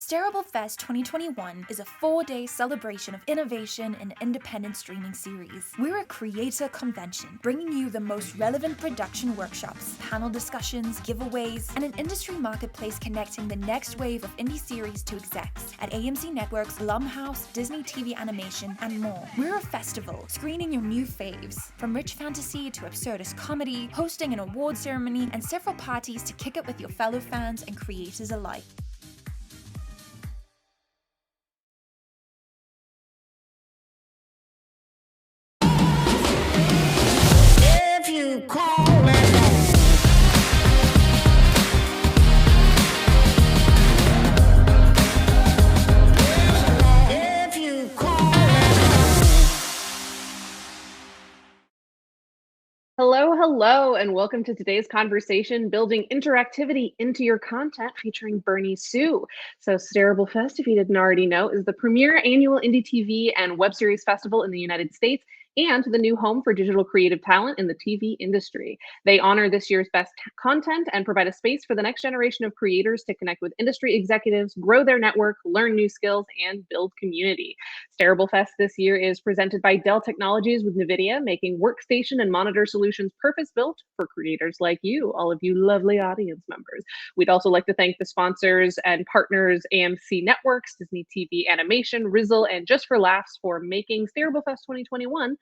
Stareable Fest 2021 is a 4-day celebration of innovation in independent streaming series. We're a creator convention, bringing you the most relevant production workshops, panel discussions, giveaways, and an industry marketplace connecting the next wave of indie series to execs at AMC Networks, Blumhouse, Disney TV Animation, and more. We're a festival, screening your new faves, from rich fantasy to absurdist comedy, hosting an award ceremony, and several parties to kick it with your fellow fans and creators alike. If you call me if you call Hello, and welcome to today's conversation, Building Interactivity into Your Content, featuring Bri Castellini. So Stareable Fest, if you didn't already know, is the premier annual indie TV and web series festival in the United States and the new home for digital creative talent in the TV industry. They honor this year's best content and provide a space for the next generation of creators to connect with industry executives, grow their network, learn new skills, and build community. Stareable Fest this year is presented by Dell Technologies with NVIDIA, making workstation and monitor solutions purpose-built for creators like you, all of you lovely audience members. We'd also like to thank the sponsors and partners, AMC Networks, Disney TV Animation, Rizzle, and Just for Laughs for making Stareable Fest 2021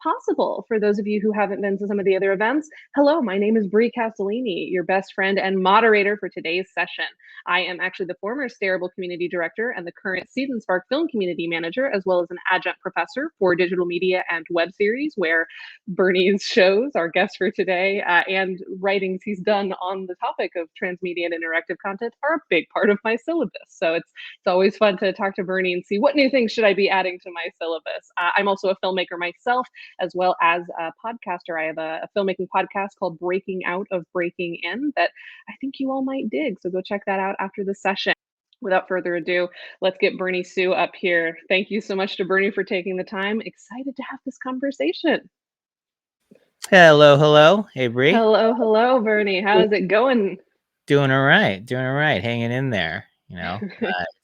possible. For those of you who haven't been to some of the other events, hello, my name is Bri Castellini, your best friend and moderator for today's session. I am actually the former Stareable Community Director and the current Season Spark Film Community Manager, as well as an adjunct professor for digital media and web series, where Bernie's shows, our guest for today, and writings he's done on the topic of transmedia and interactive content are a big part of my syllabus. So it's always fun to talk to Bernie and see what new things should I be adding to my syllabus. I'm also a filmmaker myself, as well as a podcaster. I have a filmmaking podcast called Breaking Out of Breaking In that I think you all might dig. So go check that out after the session. Without further ado, let's get Bri Castellini up here. Thank you so much to Bernie for taking the time. Excited to have this conversation. Hello. Hey, Bri. Hello, Bernie. How's it going? Doing all right. Hanging in there. You know,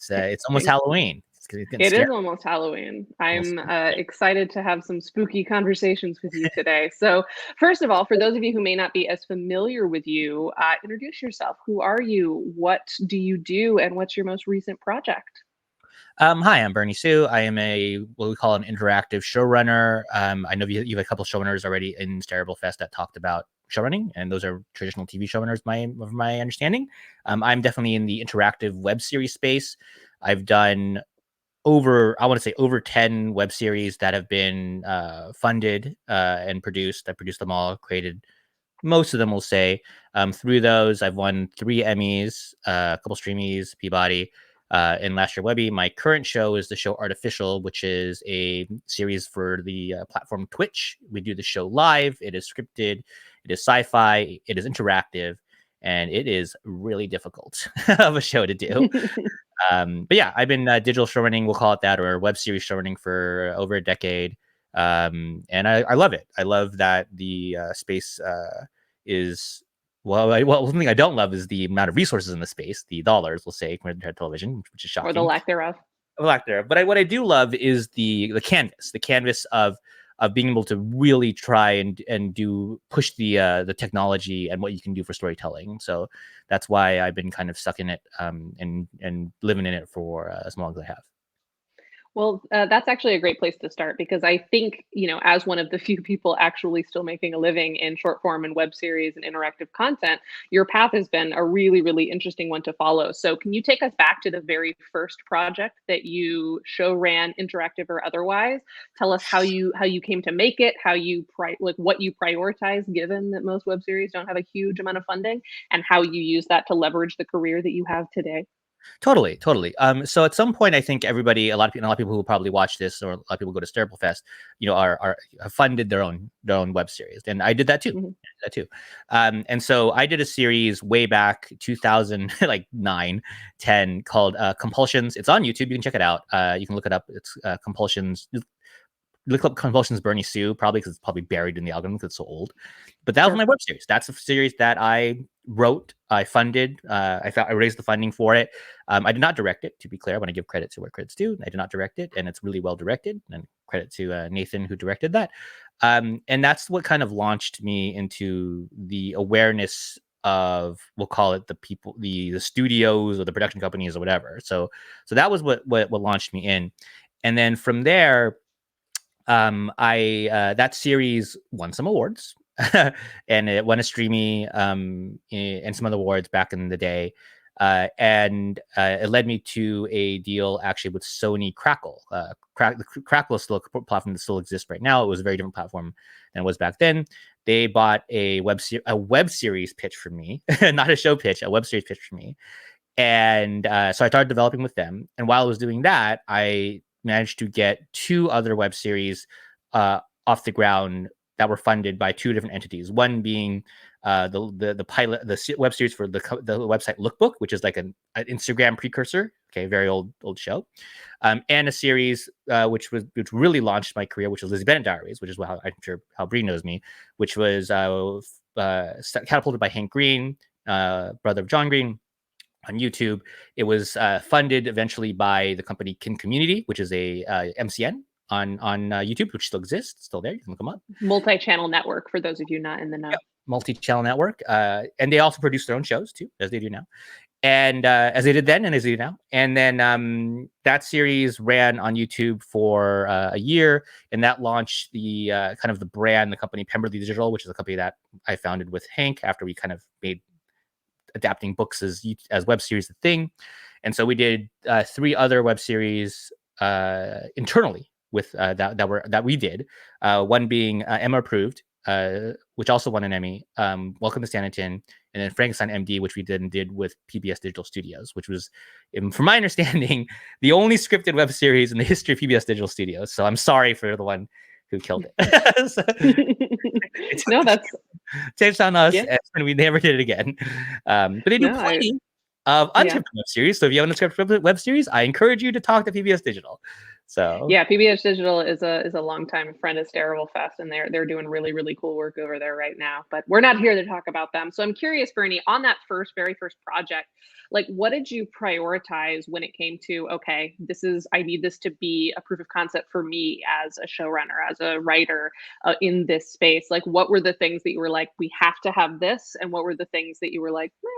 it's almost Halloween. It is almost Halloween. I'm excited to have some spooky conversations with you today. So first of all, for those of you who may not be as familiar with you, introduce yourself. Who are you? What do you do? And what's your most recent project? Hi, I'm Bri Castellini. I am what we call an interactive showrunner. I know you have a couple showrunners already in Stareable Fest that talked about showrunning, and those are traditional TV showrunners, of my understanding. I'm definitely in the interactive web series space. I've done over 10 web series that have been funded and produced. I produced them all, created most of them, we'll say. Through those, I've won 3 Emmys, a couple Streamies, Peabody, and last year Webby. My current show is the show Artificial, which is a series for the platform Twitch. We do the show live. It is scripted. It is sci-fi. It is interactive. And it is really difficult of a show to do. But yeah, I've been digital showrunning, we'll call it that, or web series showrunning for over a decade. And I love it. I love that the space is, something I don't love is the amount of resources in the space, the dollars, we'll say, compared to television, which is shocking. Or the lack thereof. But what I do love is the canvas of being able to really try and push the technology and what you can do for storytelling. So that's why I've been kind of stuck in it and living in it for as long as I have. Well, that's actually a great place to start, because I think, as one of the few people actually still making a living in short form and web series and interactive content, your path has been a really, really interesting one to follow. So can you take us back to the very first project that you show ran, interactive or otherwise? Tell us how you came to make it, what you prioritize, given that most web series don't have a huge amount of funding, and how you use that to leverage the career that you have today. Totally. So at some point, I think a lot of people who probably watch this, or a lot of people go to Stareable Fest, have funded their own web series, and I did that too. And so I did a series way back 2009, 10 called Compulsions. It's on YouTube. You can check it out. You can look it up. It's Compulsions. look up Convulsions Bernie Sue, probably because it's probably buried in the algorithm because it's so old. But that was Sure. my web series. That's a series that I wrote, I funded, I raised the funding for it. I did not direct it, to be clear. I want to give credit to where credit's due. I did not direct it, and it's really well directed. And credit to Nathan, who directed that. And that's what kind of launched me into the awareness of, we'll call it the people, the studios or the production companies or whatever. So that was what launched me in. And then from there, that series won some awards. And it won a Streamy and some other awards back in the day. And it led me to a deal actually with Sony Crackle. Crackle is still a platform that still exists right now. It was a very different platform than it was back then. They bought a web series pitch for me, not a show pitch, a web series pitch for me. And so I started developing with them. And while I was doing that, I managed to get 2 other web series off the ground that were funded by 2 different entities. One being the pilot, the web series for the website Lookbook, which is like an Instagram precursor. Okay, very old show, and a series which really launched my career, which was Lizzie Bennet Diaries, which is I'm sure how Bri knows me, which was catapulted by Hank Green, brother of John Green, on YouTube. It was funded eventually by the company Kin Community, which is a MCN on YouTube, which still exists, still there. You can look them up. Multi-channel network for those of you not in the know. Yep. Multi-channel network, and they also produce their own shows too, as they do now, and as they did then and as they do now. And then that series ran on YouTube for a year, and that launched the kind of the brand, the company Pemberley Digital, which is a company that I founded with Hank after we kind of made adapting books as web series the thing. And so we did 3 other web series internally with that we did, one being Emma Approved, which also won an Emmy, Welcome to Sanditon, and then Frankenstein MD, which we did with PBS Digital Studios, which was, from my understanding, the only scripted web series in the history of PBS Digital Studios. So I'm sorry for the one who killed it. No, that's tapes on us, and we never did it again. But they do plenty of unscripted web series. So if you have an unscripted web series, I encourage you to talk to PBS Digital. So yeah, PBS Digital is a longtime friend of Stareable Fest, and they're doing really, really cool work over there right now. But we're not here to talk about them. So I'm curious, Bernie, on that very first project, like what did you prioritize when it came to, okay, I need this to be a proof of concept for me as a showrunner, as a writer in this space? Like what were the things that you were like, we have to have this? And what were the things that you were like, well,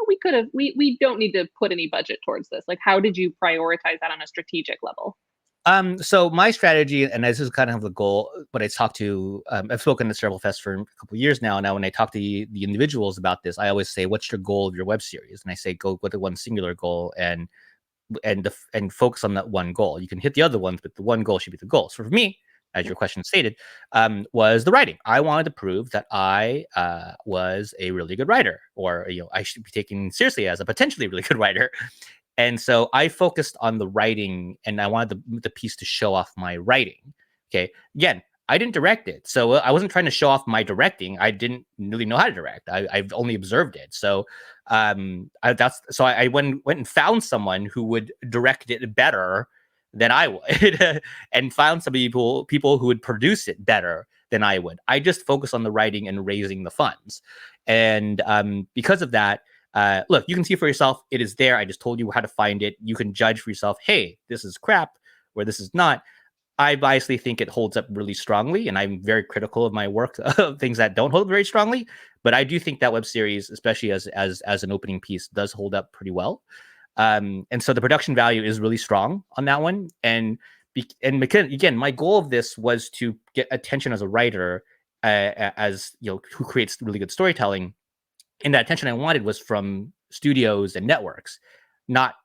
we don't need to put any budget towards this? Like how did you prioritize that on a strategic level? So my strategy, and this is kind of the goal, but I talked to, I've spoken to Stareable Fest for a couple of years now. Now, when I talk to the individuals about this, I always say, what's your goal of your web series? And I say, go with the one singular goal and focus on that one goal. You can hit the other ones, but the one goal should be the goal. So for me, as your question stated, was the writing. I wanted to prove that I was a really good writer, or, I should be taken seriously as a potentially really good writer. And so I focused on the writing, and I wanted the piece to show off my writing. Okay. Again, I didn't direct it. So I wasn't trying to show off my directing. I didn't really know how to direct. I've only observed it. So I went and found someone who would direct it better than I would and found some people who would produce it better than I would. I just focused on the writing and raising the funds. And because of that, look, you can see for yourself. It is there. I just told you how to find it. You can judge for yourself. Hey, this is crap, or this is not. I obviously think it holds up really strongly, and I'm very critical of my work of things that don't hold very strongly. But I do think that web series, especially as an opening piece, does hold up pretty well. And so the production value is really strong on that one. And again, my goal of this was to get attention as a writer, as who creates really good storytelling. And that attention I wanted was from studios and networks, not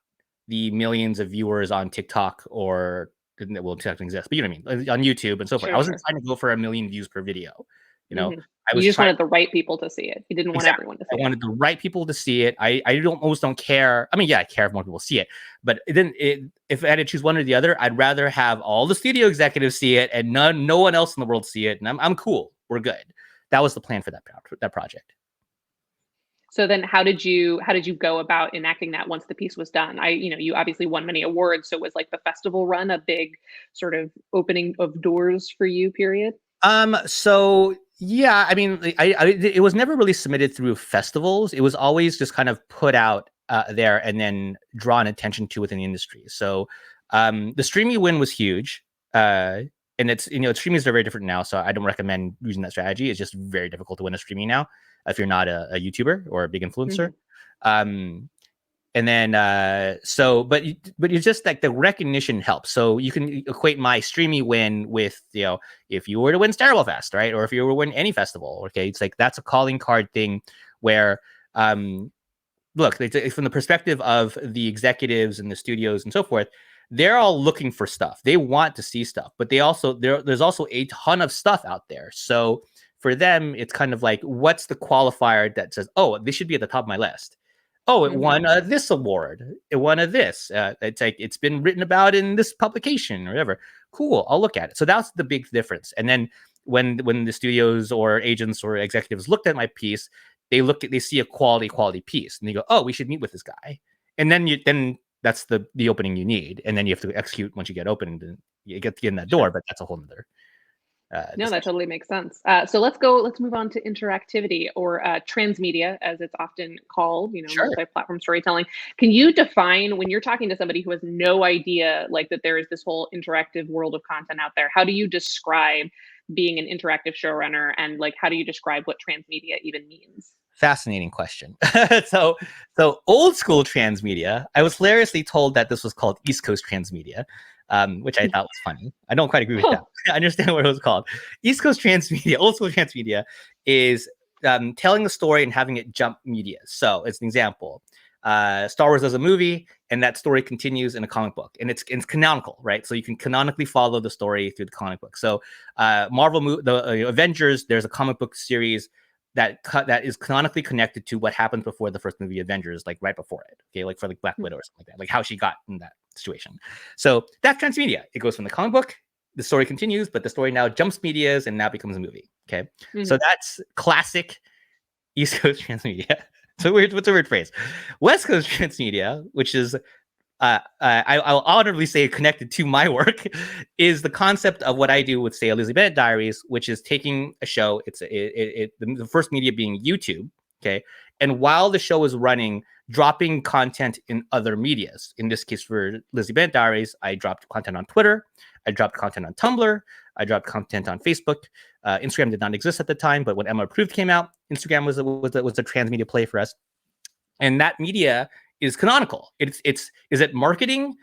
the millions of viewers on TikTok TikTok doesn't exist, but you know what I mean, on YouTube and so forth. I wasn't trying to go for 1 million views per video. You just wanted the right people to see it. You didn't want everyone to see it. I wanted the right people to see it. I almost don't care. I mean, yeah, I care if more people see it, but if I had to choose one or the other, I'd rather have all the studio executives see it and no one else in the world see it. And I'm cool. We're good. That was the plan for that project. So then how did you go about enacting that once the piece was done? You obviously won many awards, so was like the festival run a big sort of opening of doors for you, period? So yeah, I mean, it was never really submitted through festivals. It was always just kind of put out there and then drawn attention to within the industry. So the Streamy win was huge. And it's, streamings are very different now, so I don't recommend using that strategy. It's just very difficult to win a streaming now if you're not a YouTuber or a big influencer. And then but you just like the recognition helps. So you can equate my streamy win with, if you were to win Stareable Fest, right, or if you were to win any festival, okay, it's like that's a calling card thing where look, it's from the perspective of the executives and the studios and so forth. They're all looking for stuff. They want to see stuff, but there's also a ton of stuff out there. So for them, it's kind of like, what's the qualifier that says, oh, this should be at the top of my list? Oh, it won this award. It won this. It's like it's been written about in this publication or whatever. Cool, I'll look at it. So that's the big difference. And then when the studios or agents or executives looked at my piece, they see a quality piece, and they go, oh, we should meet with this guy. And then that's the opening you need, and then you have to execute once you get opened and you get in that door. But that's a whole nother. No, that totally makes sense. So let's move on to interactivity, or transmedia, as it's often called. Sure. Multi-platform storytelling. Can you define, when you're talking to somebody who has no idea, like, that there is this whole interactive world of content out there? How do you describe being an interactive showrunner, and like, how do you describe what transmedia even means? Fascinating question. So old school transmedia, I was hilariously told that this was called East Coast transmedia, which I thought was funny. I don't quite agree with that. I understand what it was called. East Coast transmedia, old school transmedia, is telling the story and having it jump media. So as an example, Star Wars does a movie, and that story continues in a comic book, and it's canonical, right? So you can canonically follow the story through the comic book. So the Avengers, there's a comic book series that is canonically connected to what happens before the first movie Avengers, like right before it. Okay, like for like Black Widow or something like that, like how she got in that situation. So that's transmedia. It goes from the comic book, the story continues, but the story now jumps medias and now becomes a movie. Okay, so that's classic East Coast transmedia. So what's a weird phrase? West Coast transmedia, which is I'll honorably say connected to my work, is the concept of what I do with, say, Lizzie Bennett Diaries, which is taking a show. The first media being YouTube, okay, and while the show is running, dropping content in other medias. In this case, for Lizzie Bennett Diaries, I dropped content on Twitter, I dropped content on Tumblr, I dropped content on Facebook. Instagram did not exist at the time, but when Emma Approved came out, Instagram was a transmedia play for us, and that media is canonical. Is it marketing?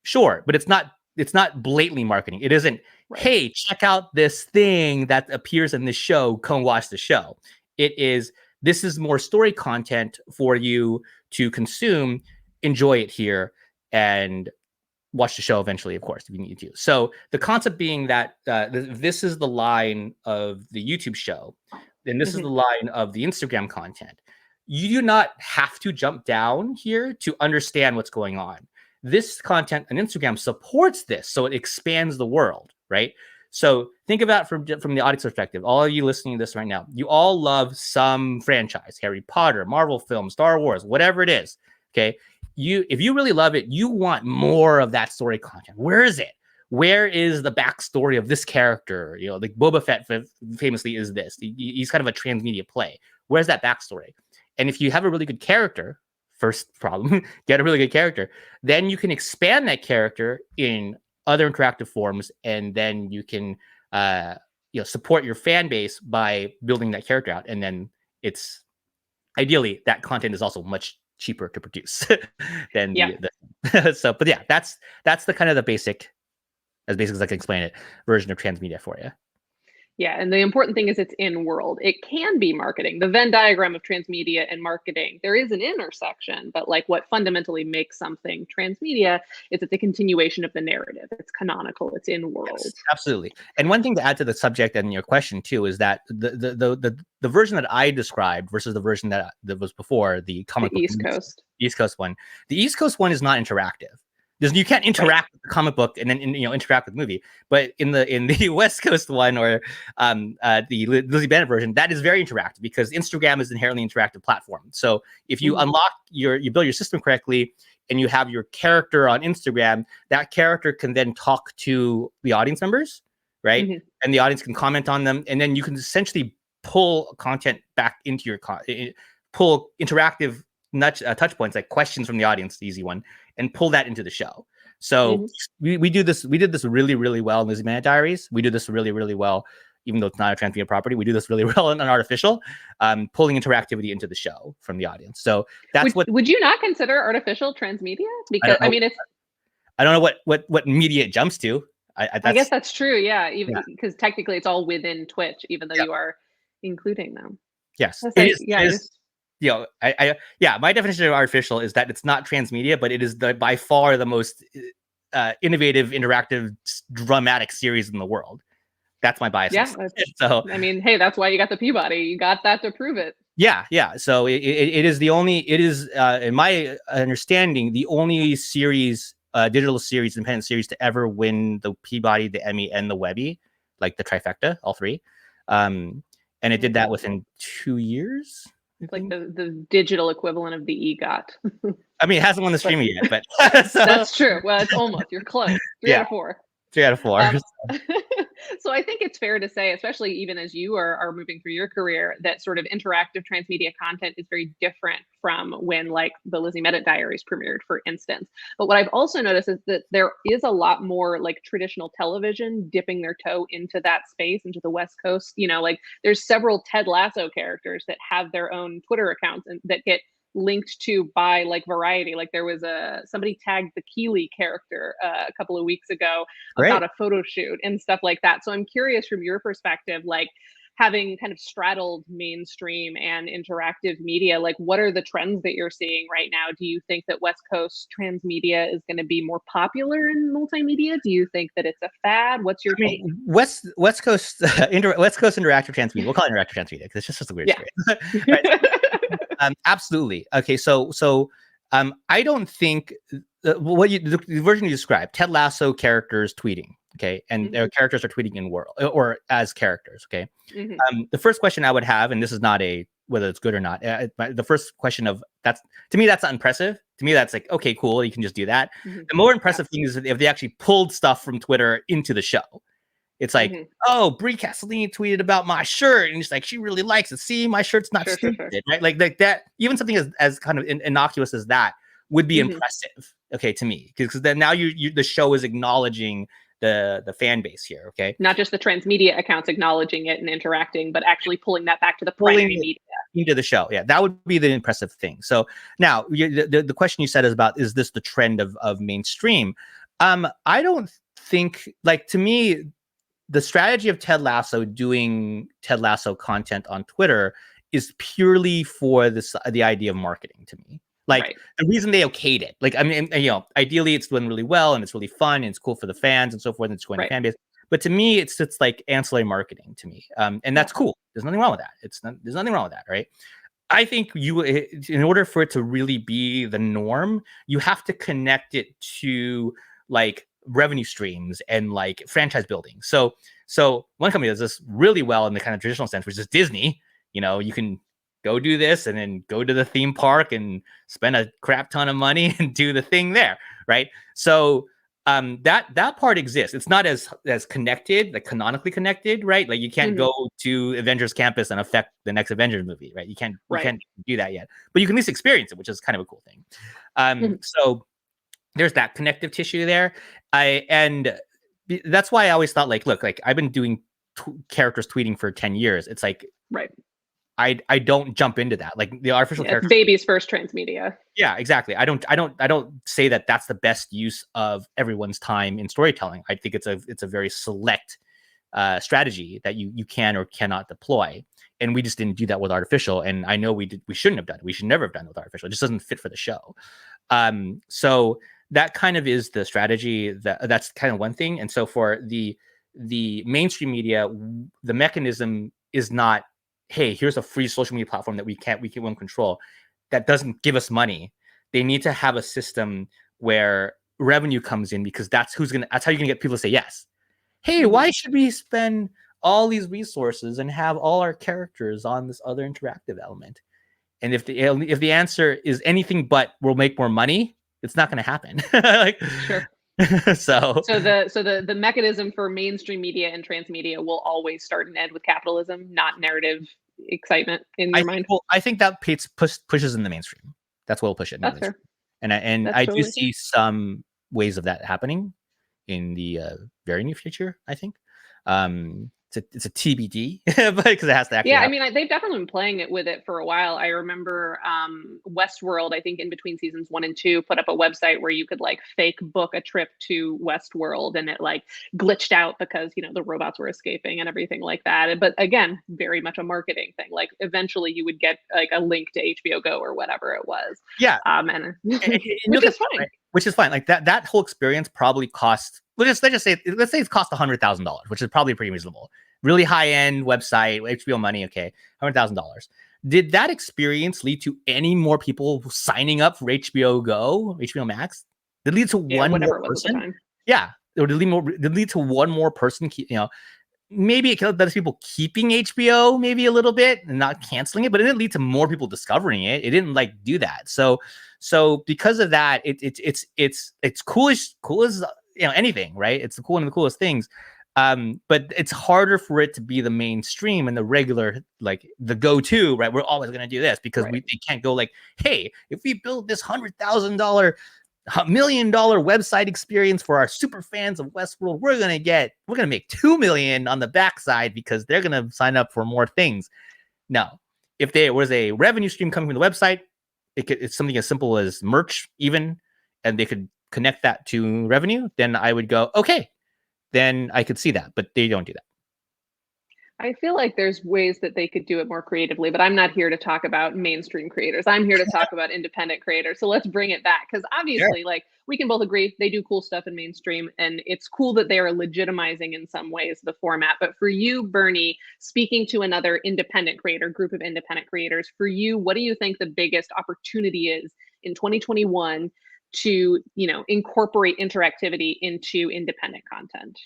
Sure, but it's not blatantly marketing. It isn't, right, hey, check out this thing that appears in this show, come watch the show. This is more story content for you to consume, enjoy it here, and watch the show eventually, of course, if you need to. So the concept being that this is the line of the YouTube show, and this is the line of the Instagram content. You do not have to jump down here to understand what's going on. This content on Instagram supports this, so it expands the world, right? So think about from the audience perspective. All of you listening to this right now, you all love some franchise: Harry Potter, Marvel films, Star Wars, whatever it is. Okay, if you really love it, you want more of that story content. Where is it? Where is the backstory of this character? Like Boba Fett famously is this. He's kind of a transmedia play. Where's that backstory? And if you have a really good character, first problem, get a really good character, then you can expand that character in other interactive forms, and then you can support your fan base by building that character out. And then it's ideally that content is also much cheaper to produce than but yeah, that's the kind of the basic as I can explain it version of transmedia for you. Yeah, and the important thing is it's in world. It can be marketing. The Venn diagram of transmedia and marketing, there is an intersection, but like what fundamentally makes something transmedia is it's a continuation of the narrative. It's canonical. It's in world. Yes, absolutely. And one thing to add to the subject and your question too is that the version that I described versus the version that was before, the comic book East Coast one. The East Coast one is not interactive. You can't interact with the comic book and then interact with the movie. But in the West Coast one, or the Lizzie Bennet version, that is very interactive because Instagram is an inherently interactive platform. So if you unlock you build your system correctly, and you have your character on Instagram, that character can then talk to the audience members, right? And the audience can comment on them, and then you can essentially pull content back into your pull interactive touch points like questions from the audience, the easy one, and pull that into the show. So we do this. We did this really, really well in Lizzie Bennet Diaries. We do this really, really well, even though it's not a Transmedia property. We do this really well in Artificial, pulling interactivity into the show from the audience. So that's would you not consider Artificial Transmedia? Because I mean, it's I don't know what media it jumps to. I guess that's true. Yeah, even because technically it's all within Twitch, even though you are including them. Yes, my definition of Artificial is that it's not Transmedia, but it is by far the most innovative, interactive, dramatic series in the world. That's my bias. Yeah. So I mean, hey, that's why you got the Peabody. You got that to prove it. Yeah. So it is in my understanding, the only series, digital series, independent series to ever win the Peabody, the Emmy, and the Webby, like the trifecta, all three. And it did that within 2 years. It's like the digital equivalent of the EGOT. I mean, it hasn't won the streaming yet, but that's true. Well, it's almost. You're close. 3 out of 4. 3 out of 4. So I think it's fair to say, especially even as you are moving through your career, that sort of interactive transmedia content is very different from when like the Lizzie Bennet Diaries premiered, for instance. But what I've also noticed is that there is a lot more like traditional television dipping their toe into that space, into the West Coast. Like there's several Ted Lasso characters that have their own Twitter accounts and that get linked to by like Variety. Like there was somebody tagged the Keeley character a couple of weeks ago about a photo shoot and stuff like that. So I'm curious from your perspective, like having kind of straddled mainstream and interactive media, like what are the trends that you're seeing right now? Do you think that West Coast transmedia is going to be more popular in multimedia? Do you think that it's a fad? What's your take? West Coast West Coast interactive transmedia. We'll call it interactive transmedia because it's just a weird experience. Right? Absolutely. Okay, so I don't think the version you described, Ted Lasso characters tweeting, okay, and their characters are tweeting in world or as characters, okay. The first question I would have, and this is not whether it's good or not, the first question of that's not impressive. To me, that's like, okay, cool, you can just do that. The more impressive thing is if they actually pulled stuff from Twitter into the show. It's like, oh, Bri Castellini tweeted about my shirt, and it's like she really likes it. See, my shirt's not stupid, right? Like that. Even something as kind of innocuous as that would be impressive, okay, to me, because then now the show is acknowledging the fan base here, okay? Not just the transmedia accounts acknowledging it and interacting, but actually pulling that back to the primary media into the show. Yeah, that would be the impressive thing. So now the question you said is this the trend of mainstream? I don't think, like, to me, the strategy of Ted Lasso doing Ted Lasso content on Twitter is purely for the idea of marketing to me. Like the reason they okayed it, like, I mean, ideally it's doing really well and it's really fun and it's cool for the fans and so forth, and it's going to fan base. But to me, it's like ancillary marketing to me. And that's cool. There's nothing wrong with that. There's nothing wrong with that, right? I think in order for it to really be the norm, you have to connect it to like revenue streams and like franchise building. So one company does this really well in the kind of traditional sense, which is Disney. You can go do this and then go to the theme park and spend a crap ton of money and do the thing there, right? So that part exists. It's not as connected, like canonically connected, right? Like you can't go to Avengers Campus and affect the next Avengers movie, right? You can't do that yet, but you can at least experience it, which is kind of a cool thing. So there's that connective tissue there. And that's why I always thought, like, look, like I've been doing characters tweeting for 10 years. It's like, I don't jump into that. Like the artificial characters, baby's first transmedia. Yeah, exactly. I don't say that that's the best use of everyone's time in storytelling. I think it's a very select strategy that you can or cannot deploy. And we just didn't do that with artificial. And I know we shouldn't have done it. We should never have done it with artificial. It just doesn't fit for the show. So that kind of is the strategy. That's kind of one thing. And so for the mainstream media, the mechanism is not, hey, here's a free social media platform that we won't control. That doesn't give us money. They need to have a system where revenue comes in, because that's how you're gonna get people to say yes. Hey, why should we spend all these resources and have all our characters on this other interactive element? And if the answer is anything but we'll make more money, it's not going to happen. Like, Sure. so the mechanism for mainstream media and transmedia will always start and end with capitalism, not narrative excitement in your mind. Well, I think that pushes in the mainstream. That's what will push it in the That's mainstream. fair. And That's I do totally see some ways of that happening in the very near future, I think. It's a TBD, but because it has to actually Yeah, I happen. mean, they've definitely been playing it with it for a while. I remember Westworld, I think in between seasons 1 and 2, put up a website where you could like fake book a trip to Westworld, and it like glitched out because, you know, the robots were escaping and everything like that. But again, very much a marketing thing. Like eventually you would get like a link to HBO Go or whatever it was. Yeah. And Which is fine. Right? Which is fine. Like that whole experience probably cost, let's say it's cost $100,000, which is probably pretty reasonable. Really high end website, HBO money, okay, $100,000. Did that experience lead to any more people signing up for HBO Go, HBO Max? Did it lead to one whatever more it was at the person? time. Yeah, or did it lead to one more person? You know, maybe it led to people keeping HBO maybe a little bit and not canceling it, but it didn't lead to more people discovering it. It didn't like do that. So because of that, it's cool as you know, anything, right? It's one of the coolest things. But it's harder for it to be the mainstream and the regular, like the go-to, right? We're always going to do this because they can't go like, hey, if we build this $100,000, $1 million website experience for our super fans of Westworld, we're gonna make $2 million on the backside because they're gonna sign up for more things. No, if there was a revenue stream coming from the website, it's something as simple as merch, even, and they could connect that to revenue, then I would go, okay, then I could see that, but they don't do that. I feel like there's ways that they could do it more creatively, but I'm not here to talk about mainstream creators. I'm here to talk about independent creators. So let's bring it back, because obviously, like, we can both agree they do cool stuff in mainstream, and it's cool that they are legitimizing in some ways the format. But for you, Bernie, speaking to another independent creator, group of independent creators, for you, what do you think the biggest opportunity is in 2021 to, you know, incorporate interactivity into independent content?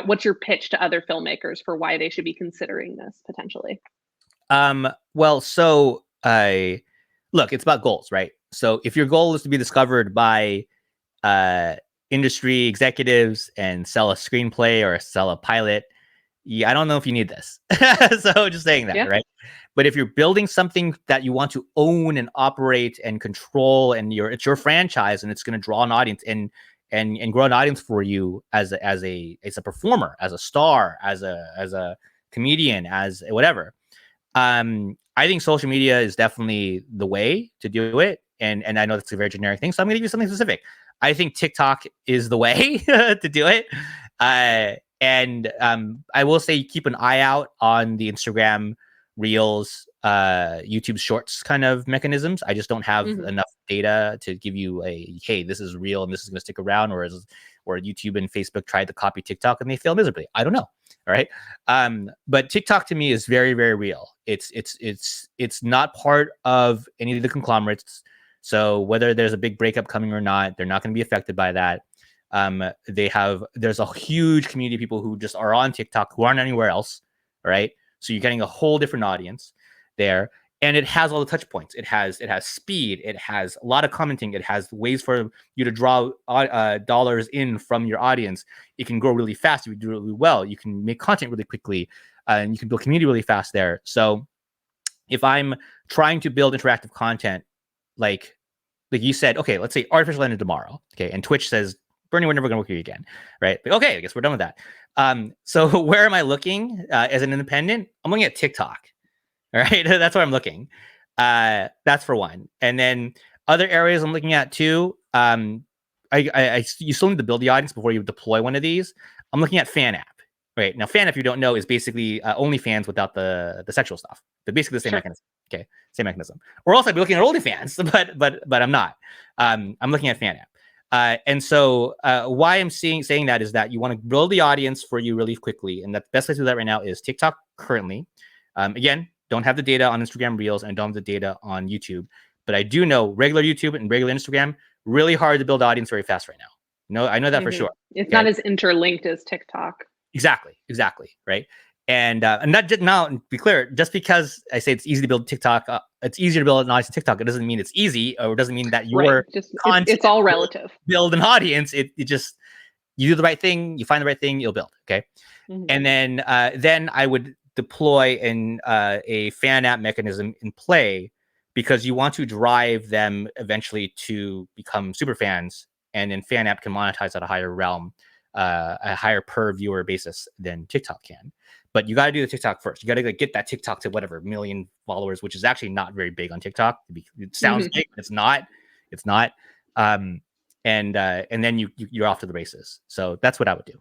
What's your pitch to other filmmakers for why they should be considering this potentially? Well, so look, it's about goals, right? So if your goal is to be discovered by industry executives and sell a screenplay or sell a pilot, yeah, I don't know if you need this. So just saying that, right? But if you're building something that you want to own and operate and control, and it's your franchise, and it's going to draw an audience and grow an audience for you as a performer, as a star, as a comedian, as whatever. I think social media is definitely the way to do it. And I know that's a very generic thing, so I'm going to give you something specific. I think TikTok is the way to do it. And I will say keep an eye out on the Instagram Reels, YouTube Shorts kind of mechanisms. I just don't have enough data to give you hey, this is real and this is going to stick around, or YouTube and Facebook tried to copy TikTok and they failed miserably. I don't know. All right. But TikTok to me is very, very real. It's not part of any of the conglomerates. So whether there's a big breakup coming or not, they're not going to be affected by that. There's a huge community of people who just are on TikTok who aren't anywhere else. Right. So you're getting a whole different audience there. And it has all the touch points. It has speed. It has a lot of commenting. It has ways for you to draw dollars in from your audience. It can grow really fast if you do it really well. You can make content really quickly, and you can build community really fast there. So if I'm trying to build interactive content, like you said, okay, let's say Artificial ended tomorrow, okay, and Twitch says, Bernie, we're never going to work with you again, right? Like, okay, I guess we're done with that. So where am I looking as an independent? I'm looking at TikTok. All right, that's where I'm looking. That's for one. And then other areas I'm looking at too. You still need to build the audience before you deploy one of these. I'm looking at Fan App. Right now, Fan App, if you don't know, is basically OnlyFans without the sexual stuff. But basically the same mechanism. Okay, same mechanism. Or else I'd be looking at OnlyFans, but I'm not. I'm looking at Fan App. And so why I'm saying that is that you want to build the audience for you really quickly, and the best place to do that right now is TikTok currently. Again, don't have the data on Instagram Reels and don't have the data on YouTube, but I do know regular YouTube and regular Instagram really hard to build audience very fast right now. No, I know that for sure. It's not as interlinked as TikTok. Exactly, right? And not just now, to be clear, just because I say it's easy to build TikTok, it's easier to build an audience on TikTok. It doesn't mean it's easy, or it doesn't mean that your content it's all relative. Build an audience. It just, you do the right thing, you find the right thing, you'll build. Okay, and then I would deploy a fan app mechanism in play, because you want to drive them eventually to become super fans, and then fan app can monetize at a higher realm, a higher per viewer basis than TikTok can. But you got to do the TikTok first. You got to get that TikTok to whatever million followers, which is actually not very big on TikTok. It sounds big, but it's not. It's not. And then you're off to the races. So that's what I would do.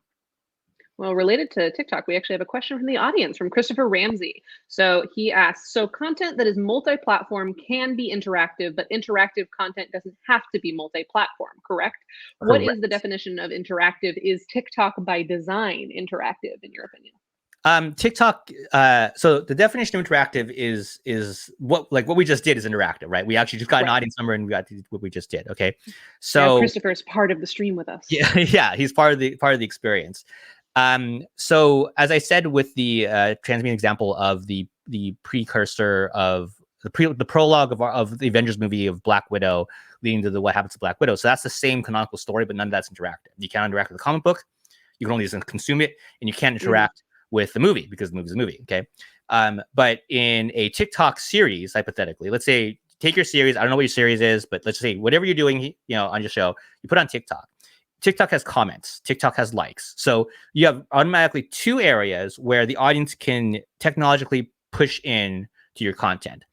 Well, related to TikTok, we actually have a question from the audience from Christopher Ramsey. So he asks, so content that is multi-platform can be interactive, but interactive content doesn't have to be multi-platform, correct? What is the definition of interactive? Is TikTok by design interactive, in your opinion? TikTok. So the definition of interactive is what we just did is interactive, right? We actually just got an audience number and we got what we just did. Okay. So now Christopher's part of the stream with us. Yeah, he's part of the experience. So as I said with the Transmedia example of the precursor of the prologue of the Avengers movie of Black Widow leading to what happens to Black Widow. So that's the same canonical story, but none of that's interactive. You can't interact with the comic book. You can only just consume it, and you can't interact with the movie because the movie's a movie. Okay. But in a TikTok series, hypothetically, let's say take your series. I don't know what your series is, but let's say whatever you're doing, on your show, you put on TikTok. TikTok has comments. TikTok has likes. So you have automatically two areas where the audience can technologically push in to your content.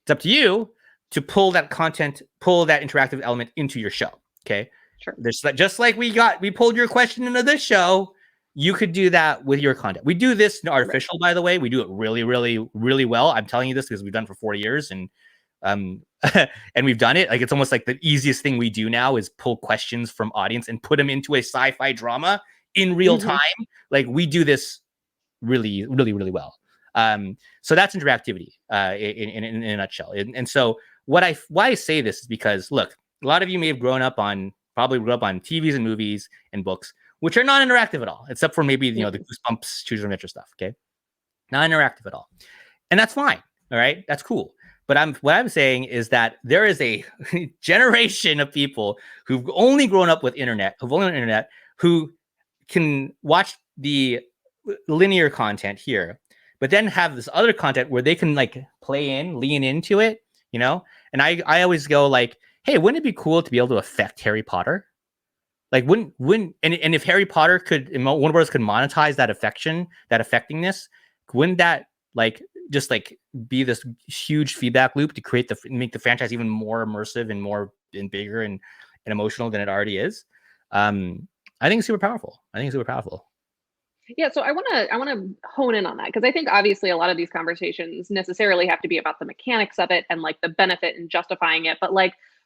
It's up to you to pull that content, pull that interactive element into your show. Okay. Sure. Just like we pulled your question into this show. You could do that with your content. We do this in Artificial, by the way. We do it really, really, really well. I'm telling you this because we've done it for 4 years, and and we've done it. Like, it's almost like the easiest thing we do now is pull questions from audience and put them into a sci-fi drama in real time. Like, we do this really, really, really well. So that's interactivity in a nutshell. And so why I say this is because, look, a lot of you may have probably grew up on TVs and movies and books, which are not interactive at all, except for maybe, the Goosebumps, Choose Your Adventure stuff. Okay. Not interactive at all. And that's fine. All right. That's cool. But what I'm saying is that there is a generation of people who've only grown up with internet, who can watch the linear content here, but then have this other content where they can lean into it, And I always go like, hey, wouldn't it be cool to be able to affect Harry Potter? Like, wouldn't and if Harry Potter Warner Bros. Could monetize that affectingness, wouldn't that just be this huge feedback loop to make the franchise even more immersive and bigger and emotional than it already is? I think it's super powerful. Yeah, so I want to hone in on that, because I think obviously a lot of these conversations necessarily have to be about the mechanics of it and the benefit and justifying it, but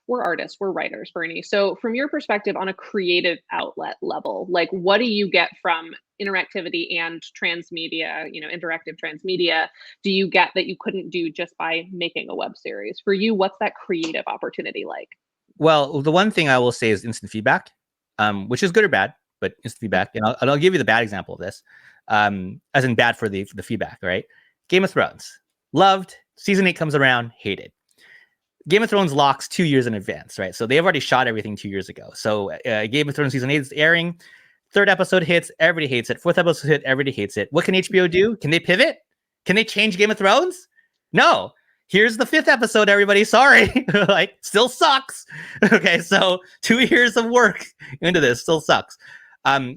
we're artists, we're writers, Bernie. So from your perspective on a creative outlet level, what do you get from interactivity and transmedia, interactive transmedia, do you get that you couldn't do just by making a web series? For you, what's that creative opportunity like? Well, the one thing I will say is instant feedback, which is good or bad, but instant feedback. And I'll give you the bad example of this, as in bad for the feedback, right? Game of Thrones, loved. Season 8 comes around, hated. Game of Thrones locks 2 years in advance, right? So they've already shot everything 2 years ago. So Game of Thrones season 8 is airing. 3rd episode hits, everybody hates it. 4th episode hit, everybody hates it. What can HBO do? Can they pivot? Can they change Game of Thrones? No. Here's the 5th episode, everybody. Sorry. Still sucks. Okay, so 2 years of work into this still sucks.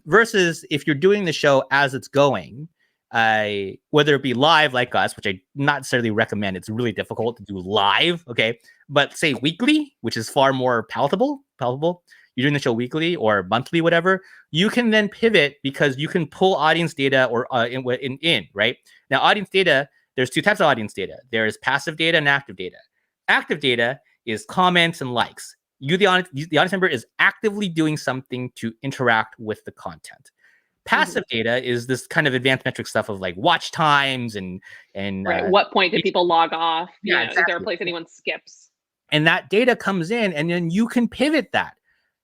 Versus if you're doing the show as it's going, whether it be live like us, which I not necessarily recommend. It's really difficult to do live. Okay. But say weekly, which is far more palatable. You're doing the show weekly or monthly, whatever. You can then pivot because you can pull audience data or in, right? Now, audience data, there's 2 types of audience data. There is passive data and active data. Active data is comments and likes. The audience member is actively doing something to interact with the content. Passive data is this kind of advanced metric stuff of watch times and right. What point did people log off? Exactly. Is there a place anyone skips? And that data comes in, and then you can pivot that.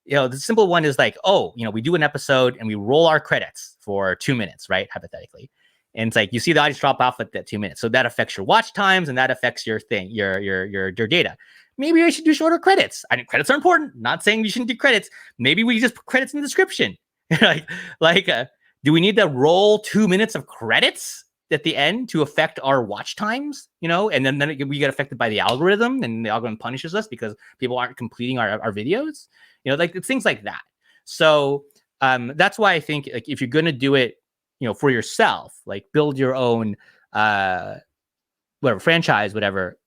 the simple one is like, we do an episode and we roll our credits for 2 minutes, right? Hypothetically. And it's like, you see the audience drop off at that 2 minutes. So that affects your watch times and that affects your thing, your data. Maybe I should do shorter credits. I mean, credits are important. Not saying you shouldn't do credits. Maybe we just put credits in the description. Do we need to roll 2 minutes of credits at the end to affect our watch times? And then we get affected by the algorithm, and the algorithm punishes us because people aren't completing our videos. It's things like that. So that's why I think if you're going to do it, for yourself, like build your own whatever franchise, whatever.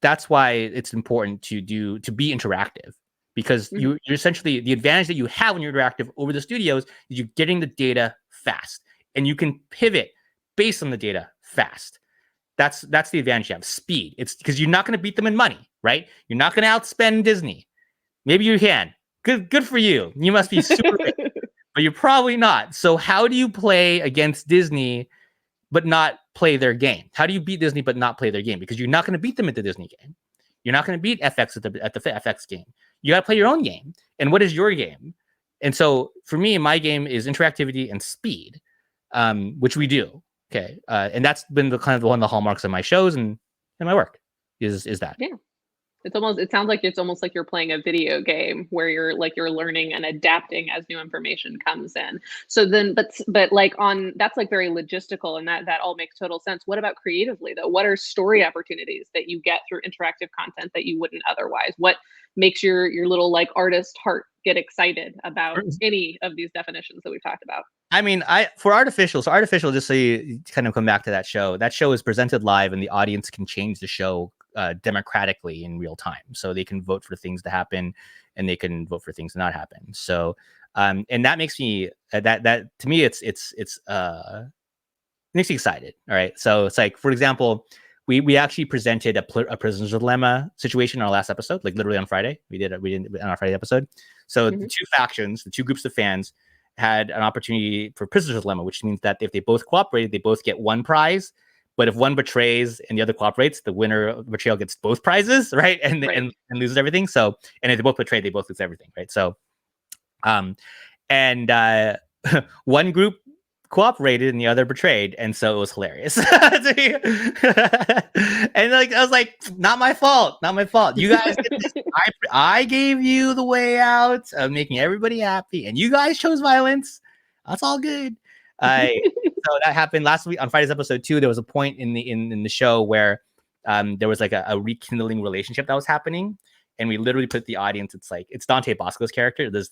That's why it's important to be interactive, because you're essentially, the advantage that you have when you're interactive over the studios is you're getting the data fast, and you can pivot based on the data fast. That's the advantage you have. Speed. It's because you're not going to beat them in money, right? You're not going to outspend Disney. Maybe you can. Good for you. You must be super rich, but you're probably not. So how do you play against Disney but not play their game? How do you beat Disney but not play their game? Because you're not going to beat them at the Disney game. You're not going to beat FX at the FX game. You got to play your own game. And what is your game? And so for me, my game is interactivity and speed, which we do. Okay. And that's been one of the hallmarks of my shows and my work is that. Yeah. It sounds like it's almost like you're playing a video game where you're learning and adapting as new information comes in. So then, but like that's like very logistical, and that all makes total sense. What about creatively though? What are story opportunities that you get through interactive content that you wouldn't otherwise? What makes your little like artist heart get excited about any of these definitions that we've talked about? I mean, for Artificial, just so you kind of come back to that show is presented live, and the audience can change the show democratically in real time. So they can vote for things to happen, and they can vote for things to not happen. So, and that makes me that to me, it makes me excited. All right. So it's like, for example, we actually presented a prisoner's dilemma situation in our last episode, like literally on Friday. We did on our Friday episode. So the two factions, the two groups of fans, had an opportunity for prisoner's dilemma, which means that if they both cooperated, they both get one prize. But if one betrays and the other cooperates, the winner of the betrayal gets both prizes, right? And loses everything. So, and if they both betray, they both lose everything, right? So, one group cooperated and the other betrayed, and so it was hilarious. And like I was like, not my fault. You guys did this. I gave you the way out of making everybody happy, and you guys chose violence. That's all good. So that happened last week on Friday's episode 2. There was a point in the show where there was like a rekindling relationship that was happening, and we literally put the audience. It's Dante Bosco's character. There's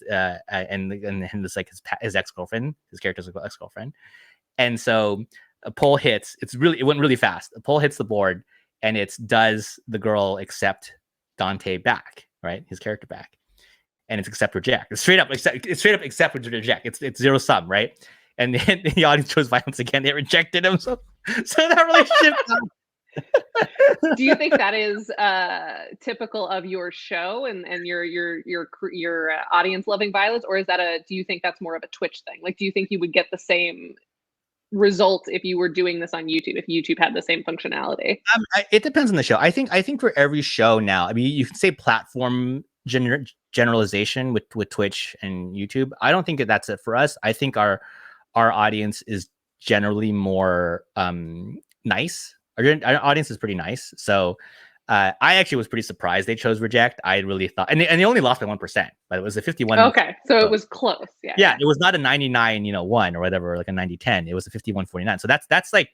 and this like his ex-girlfriend. His character's ex-girlfriend, and so a poll hits. It went really fast. A poll hits the board, and does the girl accept Dante back, right? His character back, and it's accept reject. It's straight up accept reject. It's zero sum, right? And then the audience chose violence again. They rejected him. So that relationship. Do you think that is typical of your show and your audience loving violence, or is that do you think that's more of a Twitch thing? Like, do you think you would get the same result if you were doing this on YouTube, if YouTube had the same functionality? It depends on the show. I think for every show now, I mean, you can say platform generalization with Twitch and YouTube. I don't think that's it for us. I think our audience is generally more nice. Our audience is pretty nice. So I actually was pretty surprised they chose reject. I really thought, and they only lost by 1%, but it was a 51. Okay, so it was close. Yeah, it was not a 99-1 or whatever, like a 90-10. It was a 51-49. So that's like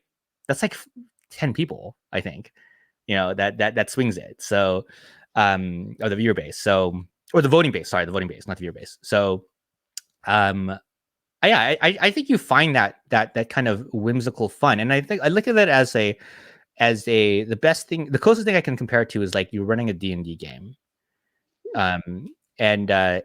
10 people, I think, that swings it. So or the viewer base. So, or the voting base. Sorry, the voting base, not the viewer base. So I think you find that kind of whimsical fun, and I think I look at it as the best thing. The closest thing I can compare it to is like you're running a D&D game, and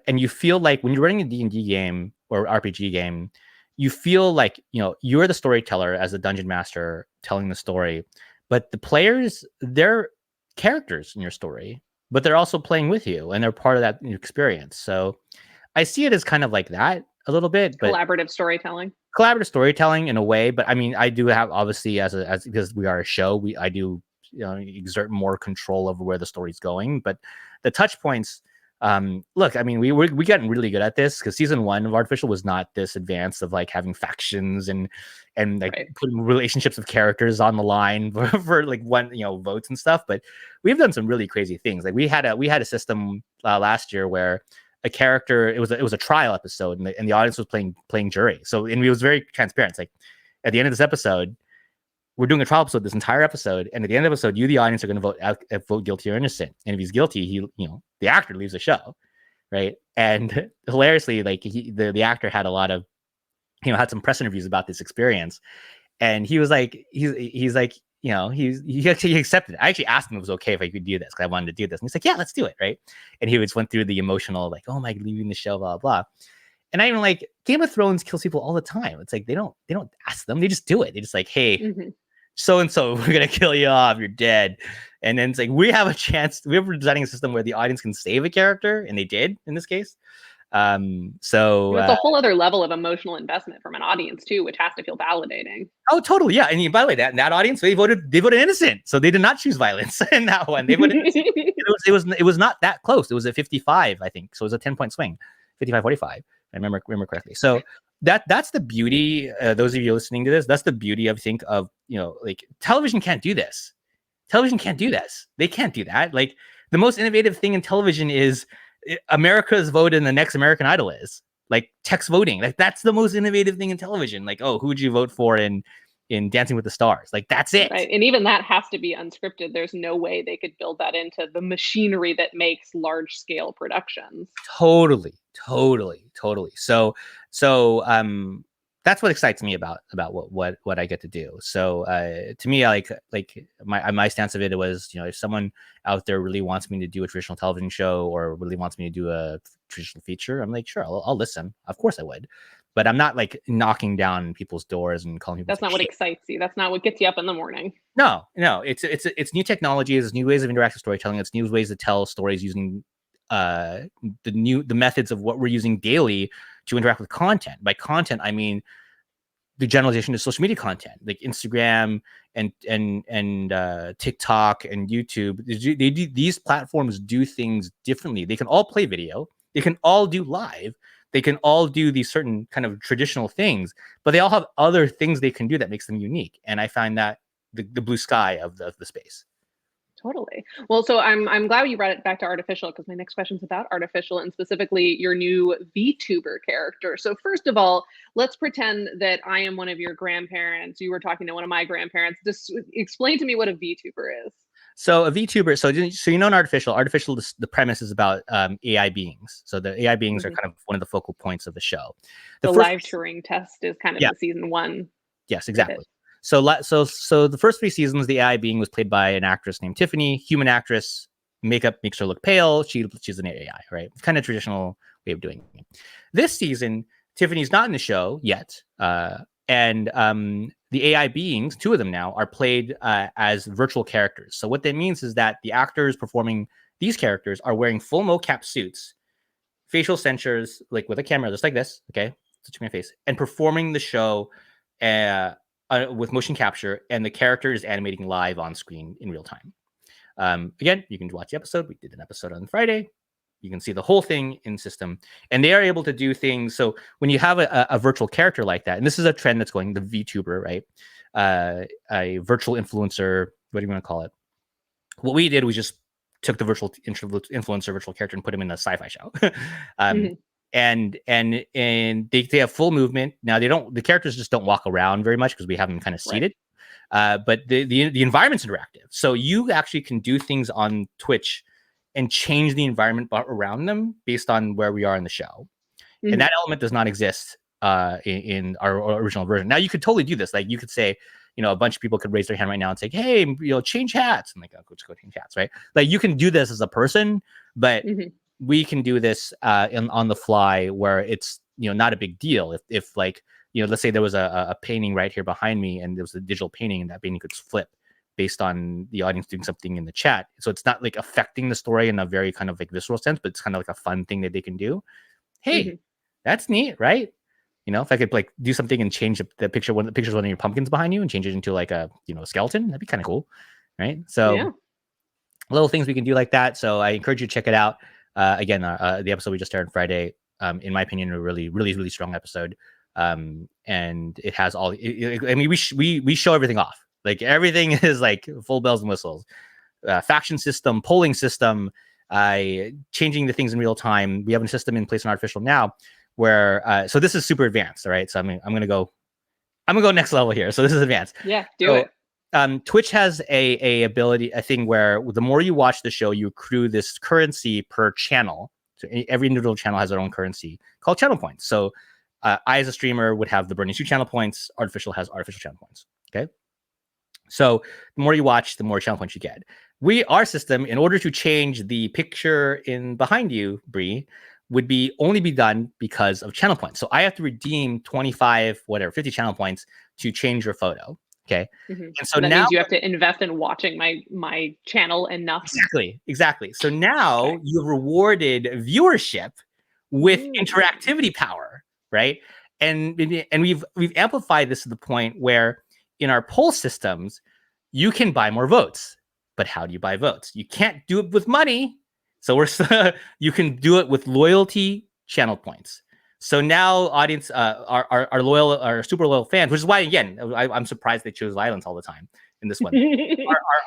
you feel like when you're running a D&D game or RPG game, you feel like you're the storyteller as a dungeon master telling the story, but the players, they're characters in your story, but they're also playing with you and they're part of that experience. So I see it as kind of like that. A little bit, but collaborative storytelling in a way. But I mean, I do have, obviously, as because we are a show, I do exert more control over where the story's going. But the touch points Look, I mean, we gotten really good at this because season 1 of Artificial was not this advanced of like having factions and like Right. putting relationships of characters on the line for like one, votes and stuff. But we've done some really crazy things. Like we had a system last year where a character, it was a trial episode, and the audience was playing jury. So, and it was very transparent. It's like at the end of this episode, we're doing a trial episode, this entire episode, and at the end of the episode, you, the audience, are going to vote guilty or innocent. And if he's guilty, he, the actor leaves the show, right? And hilariously, like the actor had a lot of, had some press interviews about this experience, and he was like, he's like, he actually accepted it. I actually asked him if it was okay if I could do this because I wanted to do this, and he's like, yeah, let's do it, right? And he just went through the emotional, like, oh, am I leaving the show, blah blah. And I even like Game of Thrones kills people all the time. It's like they don't ask them, they just do it. They just like, hey. So-and-so, we're going to kill you off. You're dead. And then it's like, we have a chance. We're designing a system where the audience can save a character. And they did in this case. So it's a whole other level of emotional investment from an audience too, which has to feel validating. Oh, totally. Yeah. And by the way, that audience, they voted innocent. So they did not choose violence in that one. They voted it was not that close. It was a 55, I think. So it was a 10-point swing, 55-45. I remember correctly. So that's the beauty. Those of you listening to this, that's the beauty, I think, of, like television can't do this. Television can't do this. They can't do that. Like the most innovative thing in television is America's vote in the next American Idol is like text voting. Like that's the most innovative thing in television. Like, oh, who would you vote for in Dancing with the Stars? Like that's it. Right. And even that has to be unscripted. There's no way they could build that into the machinery that makes large scale productions. Totally. So that's what excites me about what I get to do. So to me, like my stance of it was, if someone out there really wants me to do a traditional television show or really wants me to do a traditional feature, I'm like, sure, I'll listen. Of course I would. But I'm not like knocking down people's doors and calling people. That's not what excites you. That's not what gets you up in the morning. No, it's new technologies, it's new ways of interactive storytelling, it's new ways to tell stories using the methods of what we're using daily to interact with content. By content, I mean the generalization of social media content, like Instagram and TikTok and YouTube. These platforms do things differently. They can all play video. They can all do live. They can all do these certain kind of traditional things, but they all have other things they can do that makes them unique. And I find that the blue sky of the space. Totally. Well, so I'm glad you brought it back to Artificial, because my next question is about Artificial and specifically your new Vtuber character. So first of all, let's pretend that I am one of your grandparents. You were talking to one of my grandparents. Just explain to me what a Vtuber is. So a Vtuber, so in Artificial, the premise is about AI beings. So the AI beings are kind of one of the focal points of the show. The live Turing test is kind of the season 1. Yes, exactly. So the first 3 seasons, the AI being was played by an actress named Tiffany, human actress. Makeup makes her look pale. She's an AI, right? It's kind of traditional way of doing it. This season, Tiffany's not in the show yet, and the AI beings, 2 of them now, are played as virtual characters. So what that means is that the actors performing these characters are wearing full mocap suits, facial sensors, like with a camera, just like this, okay, touching my face, and performing the show with motion capture, and the character is animating live on screen in real time. Again, you can watch the episode. We did an episode on Friday. You can see the whole thing in system, and they are able to do things. So when you have a virtual character like that, and this is a trend that's going, the VTuber, right? A virtual influencer, what do you want to call it? What we did was just took the virtual influencer, virtual character, and put him in a sci-fi show. And they have full movement. Now the characters just don't walk around very much because we have them kind of seated. Right. But the environment's interactive. So you actually can do things on Twitch and change the environment around them based on where we are in the show. And that element does not exist in our original version. Now you could totally do this. Like you could say, a bunch of people could raise their hand right now and say, hey, change hats. And like, oh, just go change hats, right? Like you can do this as a person, but we can do this on the fly where it's, not a big deal. If like, let's say there was a painting right here behind me and there was a digital painting and that painting could flip based on the audience doing something in the chat. So it's not like affecting the story in a very kind of like visceral sense, but it's kind of like a fun thing that they can do. Hey, that's neat, right? If I could like do something and change the picture, one of your pumpkins behind you and change it into like a, a skeleton, that'd be kind of cool. Right. So little things we can do like that. So I encourage you to check it out. Again, the episode we just aired on Friday, in my opinion, a really strong episode. And it has all. I mean, we show everything off. Like everything is like full bells and whistles. Faction system, polling system, changing the things in real time. We have a system in place in Artificial now where so this is super advanced. All right, so I'm gonna go next level here. So this is advanced. Yeah, do it. Twitch has a thing where the more you watch the show, you accrue this currency per channel. So every individual channel has their own currency called channel points. So I, as a streamer, would have the Bernie Sue channel points. Artificial has artificial channel points. Okay. So the more you watch, the more channel points you get. Our system, in order to change the picture in behind you, Bri, would only be done because of channel points. So I have to redeem 25, 50 channel points to change your photo. Okay. Mm-hmm. And so that now means you have to invest in watching my channel enough. Exactly. So now you've rewarded viewership with interactivity power, right? And we've amplified this to the point where in our poll systems, you can buy more votes. But how do you buy votes? You can't do it with money. So you can do it with loyalty channel points. So now audience, our super loyal fans, which is why, again, I'm surprised they chose violence all the time in this one.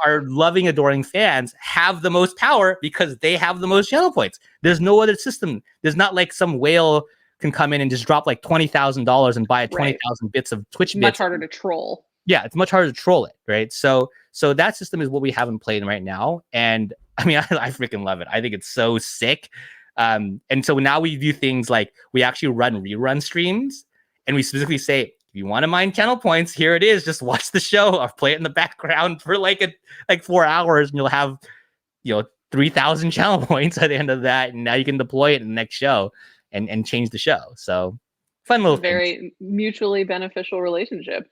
our loving, adoring fans have the most power because they have the most channel points. There's no other system. There's not like some whale can come in and just drop like $20,000 and buy 20,000 bits of Twitch bits. Much harder to troll. Yeah, it's much harder to troll it, right? So that system is what we have in play right now. And I mean, I freaking love it. I think it's so sick. And so now we do things like we actually run rerun streams and we specifically say, if you want to mine channel points, here it is. Just watch the show or play it in the background for like 4 hours and you'll have, 3,000 channel points at the end of that. And now you can deploy it in the next show and change the show. So fun little very mutually beneficial relationship.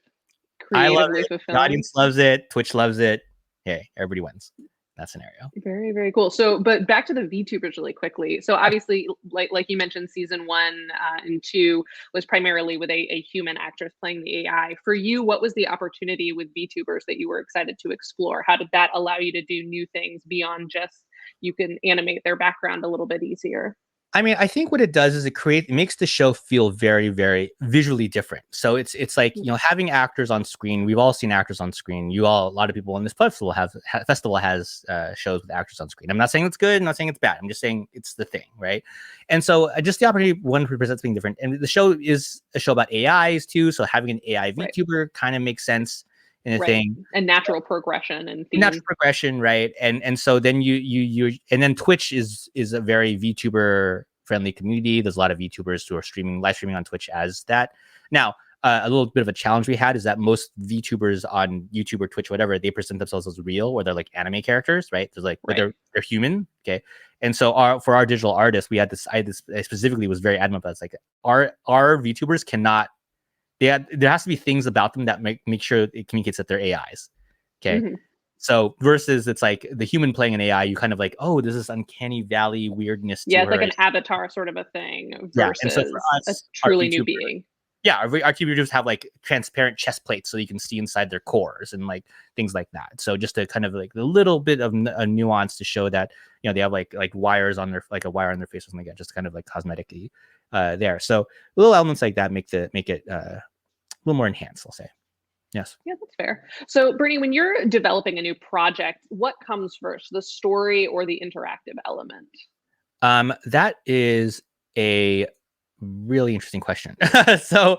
I love it. The audience loves it. Twitch loves it. Hey, everybody wins. That scenario. Very, very cool. So, but back to the VTubers really quickly. So obviously, like you mentioned, season 1 and 2 was primarily with a human actress playing the AI. For you, what was the opportunity with VTubers that you were excited to explore? How did that allow you to do new things beyond just you can animate their background a little bit easier? I mean, I think what it does is it makes the show feel very, very visually different. So it's like, having actors on screen. We've all seen actors on screen. A lot of people in this festival has shows with actors on screen. I'm not saying it's good. I'm not saying it's bad. I'm just saying it's the thing, right? And so just the opportunity, one, to present something different. And the show is a show about AIs too. So having an AI VTuber kind of makes sense in a thing. And natural progression and natural progression, right? And so then you and then Twitch is a very VTuber friendly community. There's a lot of VTubers who are live streaming on Twitch as that. Now, a little bit of a challenge we had is that most VTubers on YouTube or Twitch, whatever, they present themselves as real, or they're like anime characters, right? There's like, but they're human, okay? And so for our digital artists, I specifically was very adamant about. It's like our VTubers cannot. There has to be things about them that make sure it communicates that they're AIs. Okay. Mm-hmm. So versus it's like the human playing an AI, you kind of like, oh, this is uncanny valley weirdness. Yeah, it's like an avatar sort of a thing versus and so for us, a truly new being. Yeah, our VTubers have like transparent chest plates so you can see inside their cores and like things like that. So just to kind of like a little bit of a nuance to show that, they have like wires on their, like a wire on their face or something like that, just kind of like cosmetically there. So little elements like that make it a little more enhanced, I'll say. Yes. Yeah, that's fair. So, Bernie, when you're developing a new project, what comes first, the story or the interactive element? That is a really interesting question. So,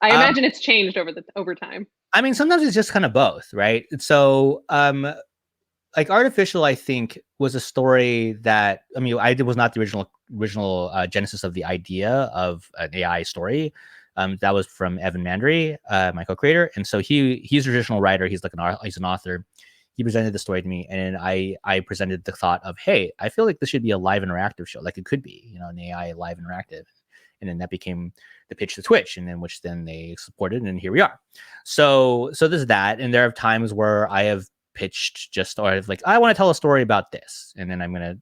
I imagine it's changed over time. I mean, sometimes it's just kind of both, right? So, like Artificial, I think was a story that was not the original genesis of the idea of an AI story. That was from Evan Mandry, my co-creator, and so he's a traditional writer. He's like he's an author. He presented the story to me, and I presented the thought of, hey, I feel like this should be a live interactive show, like it could be, an AI live interactive, and then that became the pitch to Twitch, and then which they supported, and here we are. So there's that, and there are times where I have pitched I want to tell a story about this, and then I'm gonna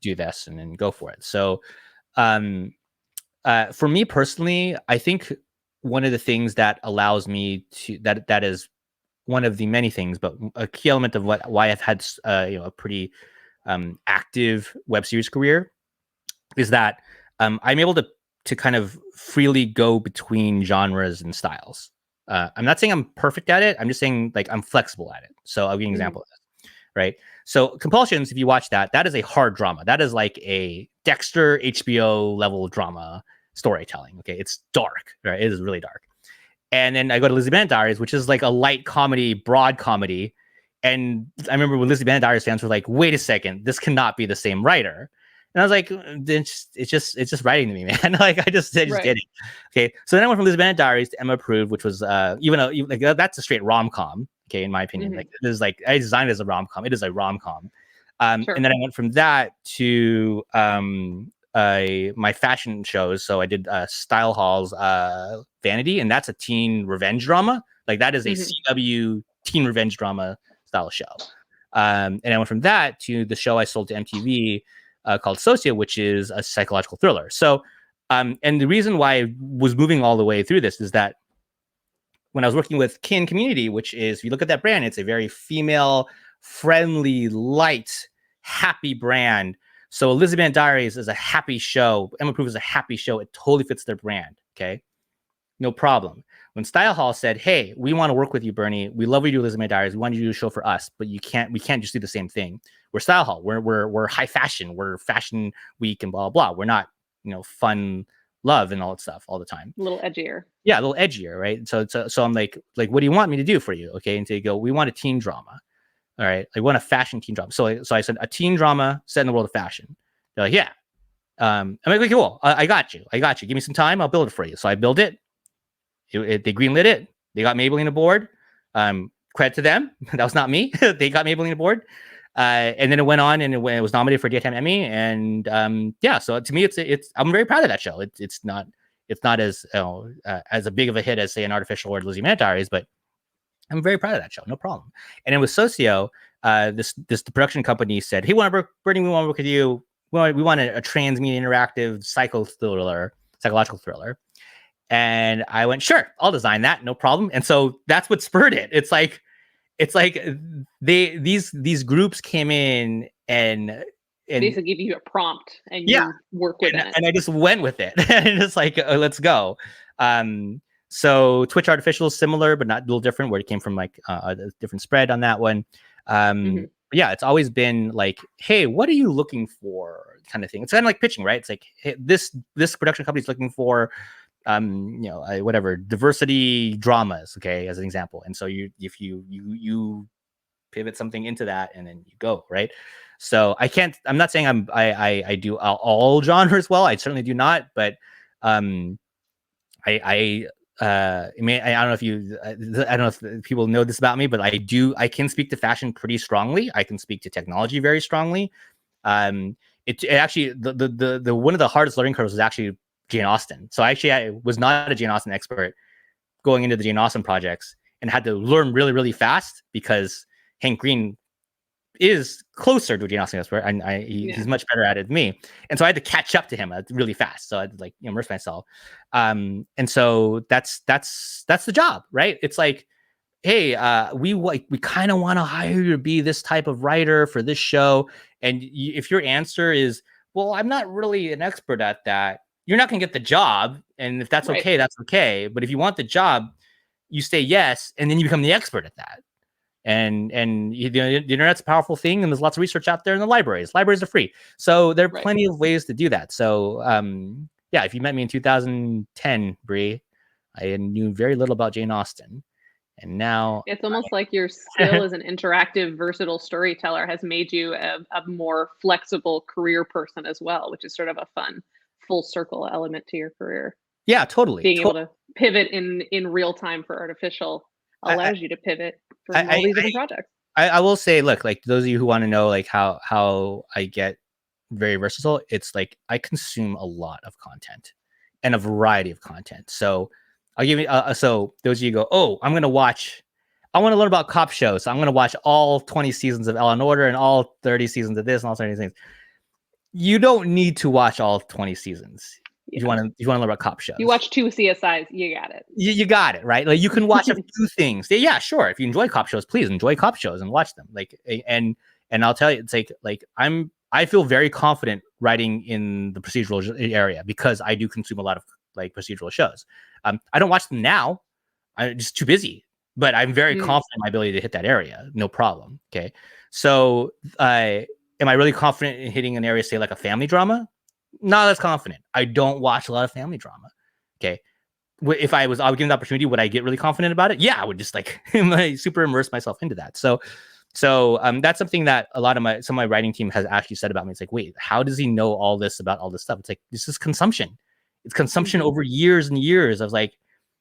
do this, and then go for it. So, for me personally, I think one of the things that allows me to that is one of the many things, but a key element of why I've had a pretty active web series career is that I'm able to kind of freely go between genres and styles. I'm not saying I'm perfect at it. I'm just saying like I'm flexible at it. So I'll give you an example of this, right? So Compulsions, if you watch that, that is a hard drama. That is like a Dexter HBO level drama storytelling. Okay, it's dark, right? It is really dark. And then I go to Lizzie Bennet Diaries, which is like a light comedy, broad comedy. And I remember when Lizzie Bennet Diaries fans were like, "Wait a second, this cannot be the same writer." And I was like, it's just writing to me, man. Like I just did it. Okay. So then I went from Lizzie Bennet Diaries to Emma Approved, which was even though like that's a straight rom-com. Okay, in my opinion. Like it is like I designed it as a rom-com. It is a rom-com. And then I went from that to my fashion shows. So I did Style Hall's Vanity, and that's a teen revenge drama. Like that is a CW teen revenge drama style show. And I went from that to the show I sold to MTV called Socia, which is a psychological thriller. So, and the reason why I was moving all the way through this is that when I was working with Kin Community, which is, if you look at that brand, it's a very female friendly, light, happy brand. So Elizabeth Diaries is a happy show. Emma Proof is a happy show. It totally fits their brand. Okay. No problem. When Style Hall said, "Hey, we want to work with you, Bernie. We love you do Elizabeth Diaries. We want you to do a show for us, but we can't just do the same thing. We're Style Hall. We're high fashion. We're fashion week and blah, blah, blah. We're not, fun love and all that stuff all the time." A little edgier. Yeah, a little edgier, right? So I'm like, what do you want me to do for you? Okay. And they go, "We want a teen drama." All right. I want a fashion teen drama. So I said a teen drama set in the world of fashion. They're like, "Yeah." I'm like, "Okay, cool. I got you. Give me some time. I'll build it for you." So I build it. They greenlit it. They got Maybelline aboard. Credit to them. That was not me. They got Maybelline aboard. And then it went on, and it was nominated for a Daytime Emmy. And so to me, it's I'm very proud of that show. It's not as as a big of a hit as say an Artificial or Lizzie Bennet Diaries, but I'm very proud of that show. No problem. And then with Socio, the production company said, "Hey, Bernie, we want to work with you. We want a transmedia interactive psychological thriller." And I went, "Sure, I'll design that, no problem." And so that's what spurred it. It's like these groups came in and basically give you a prompt and you work with it. And I just went with it. And it's like, let's go. So Twitch Artificial is similar, but not a little different, where it came from like a different spread on that one. Yeah, it's always been like, "Hey, what are you looking for?" kind of thing. It's kind of like pitching, right? It's like, "Hey, this production company is looking for whatever diversity dramas," okay, as an example. And so if you pivot something into that, and then you go right. So I'm not saying I do all genres well. I certainly do not, but I mean, I don't know if people know this about me, but I can speak to fashion pretty strongly. I can speak to technology very strongly. It actually the one of the hardest learning curves was actually Jane Austen. So actually, I was not a Jane Austen expert going into the Jane Austen projects, and had to learn really, really fast because Hank Green is closer to a Jane Austen expert, and he's much better at it than me. And so I had to catch up to him really fast. So I had to immerse myself. And so that's the job, right? It's like, "Hey, we kind of want to hire you to be this type of writer for this show." And if your answer is, "Well, I'm not really an expert at that," you're not going to get the job. And if that's okay, that's okay. But if you want the job, you say yes, and then you become the expert at that. And the internet's a powerful thing, and there's lots of research out there in the libraries. Libraries are free. So there are plenty of ways to do that. So if you met me in 2010, Bri, I knew very little about Jane Austen. And now it's almost like your skill as an interactive, versatile storyteller has made you a more flexible career person as well, which is sort of a fun full circle element to your career. Yeah, totally. Being able to pivot in real time for Artificial allows you to pivot for all these different projects. I will say, look, like those of you who want to know like how I get very versatile, it's like I consume a lot of content and a variety of content. So I'll give you so those of you go, "Oh, I want to learn about cop shows. So I'm going to watch all 20 seasons of Law and Order and all 30 seasons of this and all 30 things." You don't need to watch all 20 seasons. If you want to learn about cop shows. You watch 2 CSIs, you got it. You got it, right? Like you can watch a few things. Yeah, sure. If you enjoy cop shows, please enjoy cop shows and watch them. Like and I'll tell you, it's like I feel very confident writing in the procedural area because I do consume a lot of like procedural shows. I don't watch them now. I'm just too busy, but I'm very confident in my ability to hit that area. No problem. Okay. So, am I really confident in hitting an area, say like a family drama? Not as confident. I don't watch a lot of family drama. Okay. If I was given the opportunity, would I get really confident about it? Yeah, I would just like super immerse myself into that. So that's something that some of my writing team has actually said about me. It's like, wait, how does he know all this about all this stuff? It's like, this is consumption. It's consumption over years and years of like,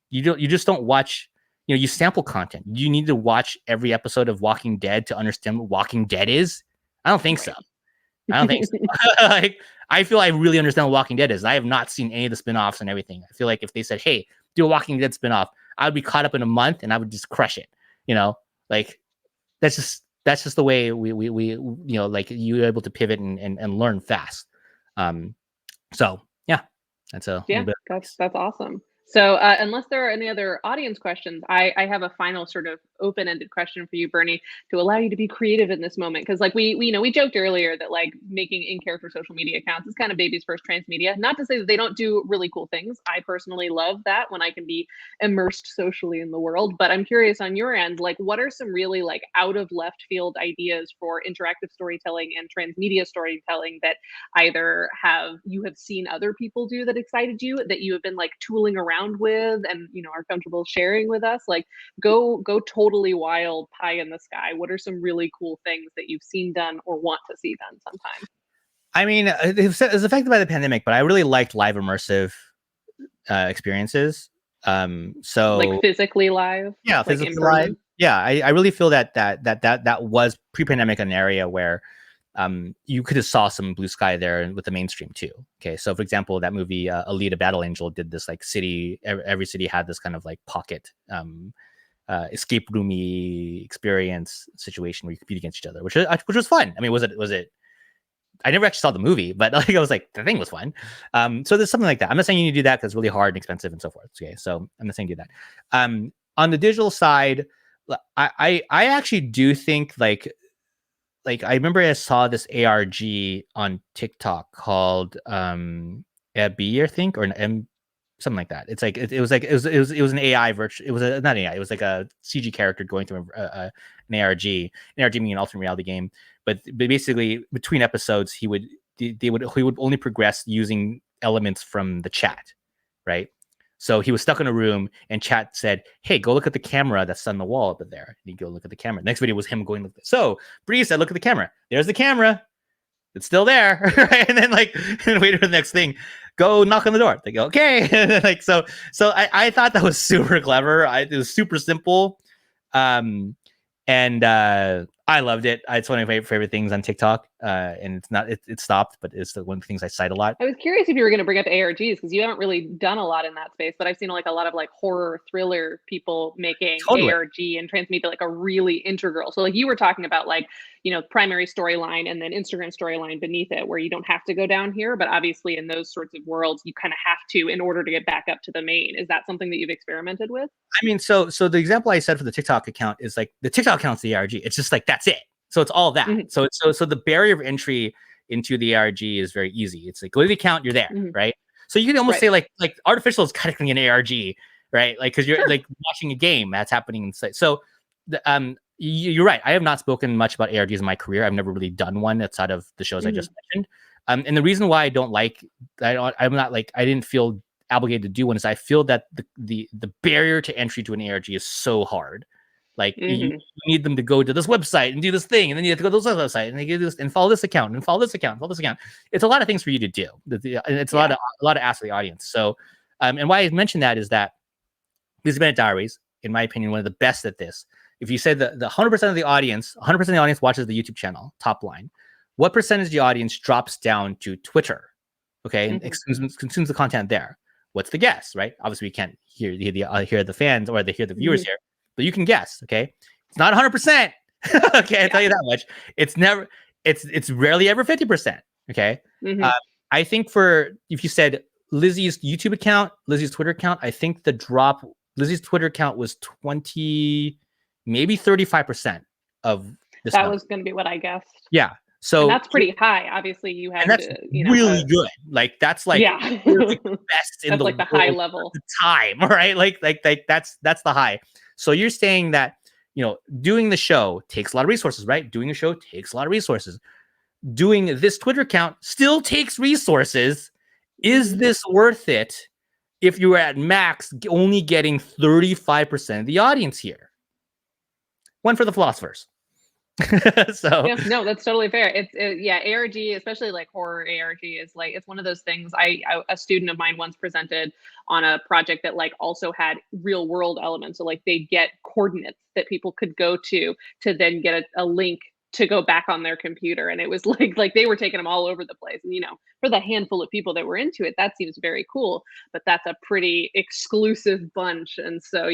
you just don't watch, you sample content. You need to watch every episode of Walking Dead to understand what Walking Dead is. I don't think so. Like, I feel I really understand what Walking Dead is. I have not seen any of the spinoffs and everything. I feel like if they said, hey, do a Walking Dead spinoff, I would be caught up in a month and I would just crush it. Like that's just the way we like you're able to pivot and learn fast. So yeah, that's awesome. So unless there are any other audience questions, I have a final sort of open-ended question for you, Bernie, to allow you to be creative in this moment. Because like we joked earlier that like making in-character social media accounts is kind of baby's first transmedia. Not to say that they don't do really cool things. I personally love that when I can be immersed socially in the world. But I'm curious on your end, like what are some really like out of left field ideas for interactive storytelling and transmedia storytelling that either you have seen other people do that excited you, that you have been like tooling around with and are comfortable sharing with us? Like go totally wild, pie in the sky. What are some really cool things that you've seen done or want to see done sometime? I mean, it was affected by the pandemic, but I really liked live immersive experiences. So like physically live, yeah, like physically live. Yeah, I really feel that was pre-pandemic an area where you could have saw some blue sky there with the mainstream too. Okay, so for example, that movie Alita Battle Angel did this like city. Every city had this kind of like pocket escape roomy experience situation where you compete against each other, which was fun. I mean, was it? I never actually saw the movie, but like I was like, the thing was fun. So there's something like that. I'm not saying you need to do that because it's really hard and expensive and so forth. Okay, so I'm not saying do that. On the digital side, I actually do think like I remember I saw this ARG on TikTok called B, I think, or an M, something like that. It's like it was an AI virtual. It was not AI. It was like a CG character going through an ARG. An ARG meaning an alternate reality game. But basically between episodes, he would only progress using elements from the chat, right? So he was stuck in a room and chat said, hey, go look at the camera that's on the wall over there. And he'd go look at the camera. Next video was him going, so Bri said, look at the camera. There's the camera. It's still there. Right? And then wait for the next thing. Go knock on the door. They go, okay. And then, so I thought that was super clever. It was super simple. And I loved it. It's one of my favorite things on TikTok. And it stopped, but it's one of the things I cite a lot. I was curious if you were going to bring up ARGs because you haven't really done a lot in that space, but I've seen like a lot of like horror thriller people making ARG and Transmedia like a really integral. So like you were talking about like, primary storyline and then Instagram storyline beneath it where you don't have to go down here. But obviously in those sorts of worlds, you kind of have to in order to get back up to the main. Is that something that you've experimented with? I mean, so the example I said for the TikTok account is like the TikTok account's the ARG. It's just like, that's it. So it's all that. Mm-hmm. So the barrier of entry into the ARG is very easy. It's like, go to the account, you're there, right? So you can almost say like Artificial is technically an ARG, right? Like, because you're like watching a game that's happening inside. So you're right. I have not spoken much about ARGs in my career. I've never really done one outside of the shows I just mentioned. And the reason why I didn't feel obligated to do one is I feel that the barrier to entry to an ARG is so hard. Like you need them to go to this website and do this thing, and then you have to go to this website and they do this and follow this account and follow this account, follow this account. It's a lot of things for you to do. And it's a lot of ask the audience. So, and why I mentioned that is that these Bennett Diaries, in my opinion, one of the best at this. If you say the 100% of the audience, 100% of the audience watches the YouTube channel, top line, what percentage of the audience drops down to Twitter, okay, and consumes the content there? What's the guess, right? Obviously, we can't hear the fans or hear the viewers here. But you can guess, okay? It's not 100%. Okay, I'll tell you that much. It's rarely ever 50%. Okay. I think if you said Lizzie's YouTube account, Lizzie's Twitter account, I think the drop, Lizzie's Twitter account was 20, maybe 35% of this. That was going to be what I guessed. Yeah. So And that's pretty high. Obviously, you have and that's to, really good. Like that's like yeah. you're like the best in That's the like the world high at level. the time, right? Like that's the high. So you're saying that doing the show takes a lot of resources, right? Doing a show takes a lot of resources. Doing this Twitter account still takes resources. Is this worth it if you were at max only getting 35% of the audience here? One for the philosophers. So Yeah, no, that's totally fair. Yeah, ARG, especially like horror ARG, is like it's one of those things. A student of mine once presented on a project that like also had real world elements. So like they get coordinates that people could go to then get a link to go back on their computer, and it was like they were taking them all over the place. And for the handful of people that were into it, that seems very cool. But that's a pretty exclusive bunch, and so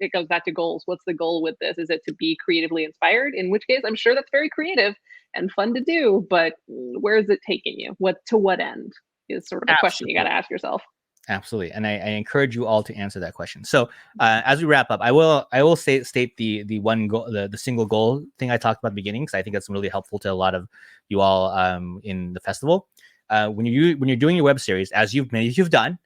it goes back to goals. What's the goal with this? Is it to be creatively inspired? In which case, I'm sure that's very creative and fun to do. But where is it taking you? To what end is sort of a question you got to ask yourself. Absolutely, and I encourage you all to answer that question. So as we wrap up, I will state the one goal, the single goal thing I talked about at the beginning, because I think that's really helpful to a lot of you all in the festival. When you're doing your web series, as you've done,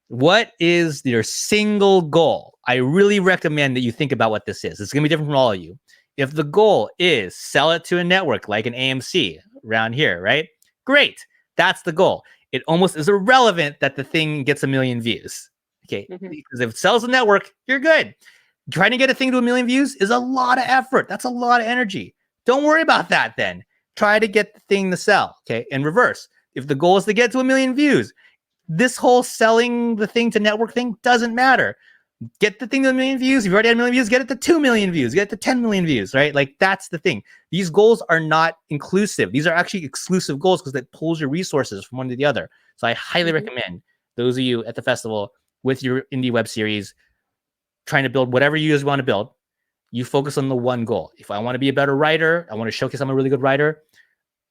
what is your single goal? I really recommend that you think about what this is. It's going to be different from all of you. If the goal is sell it to a network like an AMC around here, right? Great, that's the goal. It almost is irrelevant that the thing gets 1 million views. Okay. Because if it sells a network, you're good. Trying to get a thing to 1 million views is a lot of effort. That's a lot of energy. Don't worry about that then. Try to get the thing to sell. Okay. In reverse, if the goal is to get to 1 million views, this whole selling the thing to network thing doesn't matter. Get the thing to 1 million views. If you already had 1 million views, get it to 2 million views. Get it to 10 million views, right? Like that's the thing. These goals are not inclusive. These are actually exclusive goals because that pulls your resources from one to the other. So I highly recommend those of you at the festival with your indie web series trying to build whatever you guys want to build. You focus on the one goal. If I want to be a better writer, I want to showcase I'm a really good writer.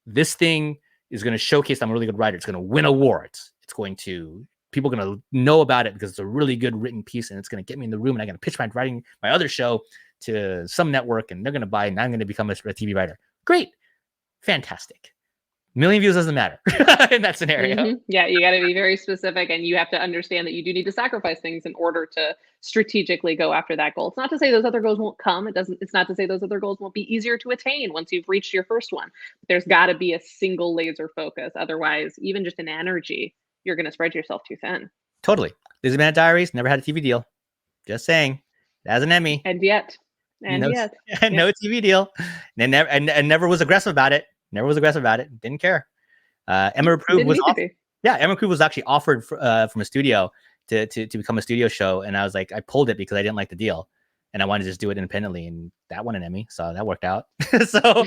This thing is going to showcase I'm a really good writer. It's going to win awards. It's going to people are going to know about it because it's a really good written piece and it's going to get me in the room and I'm going to pitch my other show to some network and they're going to buy and I'm going to become a TV writer. Great. Fantastic. 1 million views doesn't matter in that scenario. Yeah, you got to be very specific and you have to understand that you do need to sacrifice things in order to strategically go after that goal. It's not to say those other goals won't come. It's not to say those other goals won't be easier to attain once you've reached your first one. But there's got to be a single laser focus. Otherwise, even just in energy, you're going to spread yourself too thin. Totally. Lizzie Man Diaries never had a TV deal. Just saying. It has an Emmy. And yet. No TV deal. And never was aggressive about it. Didn't care. Emma Reprove was Emma Reprove was actually offered from a studio to become a studio show. And I was like, I pulled it because I didn't like the deal. And I wanted to just do it independently. And that won an Emmy. So that worked out. So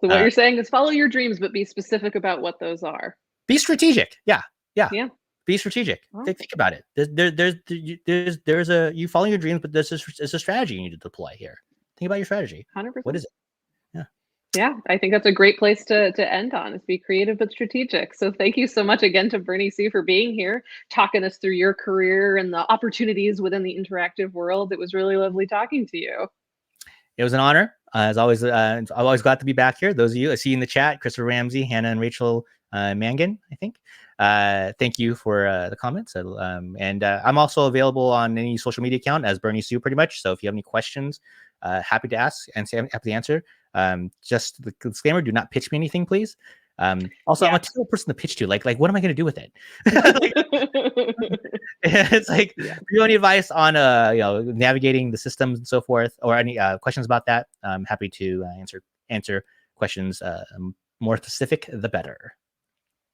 what you're saying is follow your dreams, but be specific about what those are. Be strategic. Yeah. Be strategic. Think about it. There's a you follow your dreams, but there's a strategy you need to deploy here. Think about your strategy. 100%. What is it? Yeah, I think that's a great place to end on, is be creative but strategic. So thank you so much again to Bernie Sue for being here, talking us through your career and the opportunities within the interactive world. It was really lovely talking to you. It was an honor. As always, I'm always glad to be back here. Those of you I see in the chat, Christopher Ramsey, Hannah and Rachel Mangan, I think. Thank you for the comments. And I'm also available on any social media account as Bernie Sue pretty much. So if you have any questions, happy to ask and happy to answer. Just the disclaimer, do not pitch me anything, please. Also, I'm a terrible person to pitch to. Like, what am I going to do with it? It's like, if you have any advice on, navigating the systems and so forth, or any questions about that, I'm happy to answer questions. More specific, the better.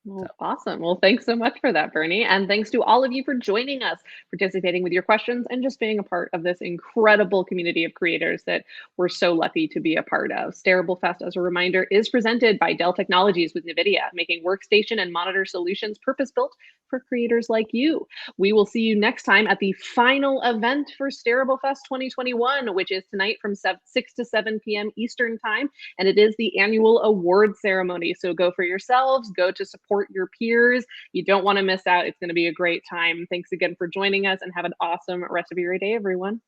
Well, awesome. Well, thanks so much for that, Bernie. And thanks to all of you for joining us, participating with your questions, and just being a part of this incredible community of creators that we're so lucky to be a part of. Stareable Fest, as a reminder, is presented by Dell Technologies with NVIDIA, making workstation and monitor solutions purpose-built for creators like you. We will see you next time at the final event for Stareable Fest 2021, which is tonight from 6 to 7 p.m. Eastern Time. And it is the annual award ceremony. So go for yourselves, go to support your peers. You don't want to miss out. It's going to be a great time. Thanks again for joining us and have an awesome rest of your day, everyone.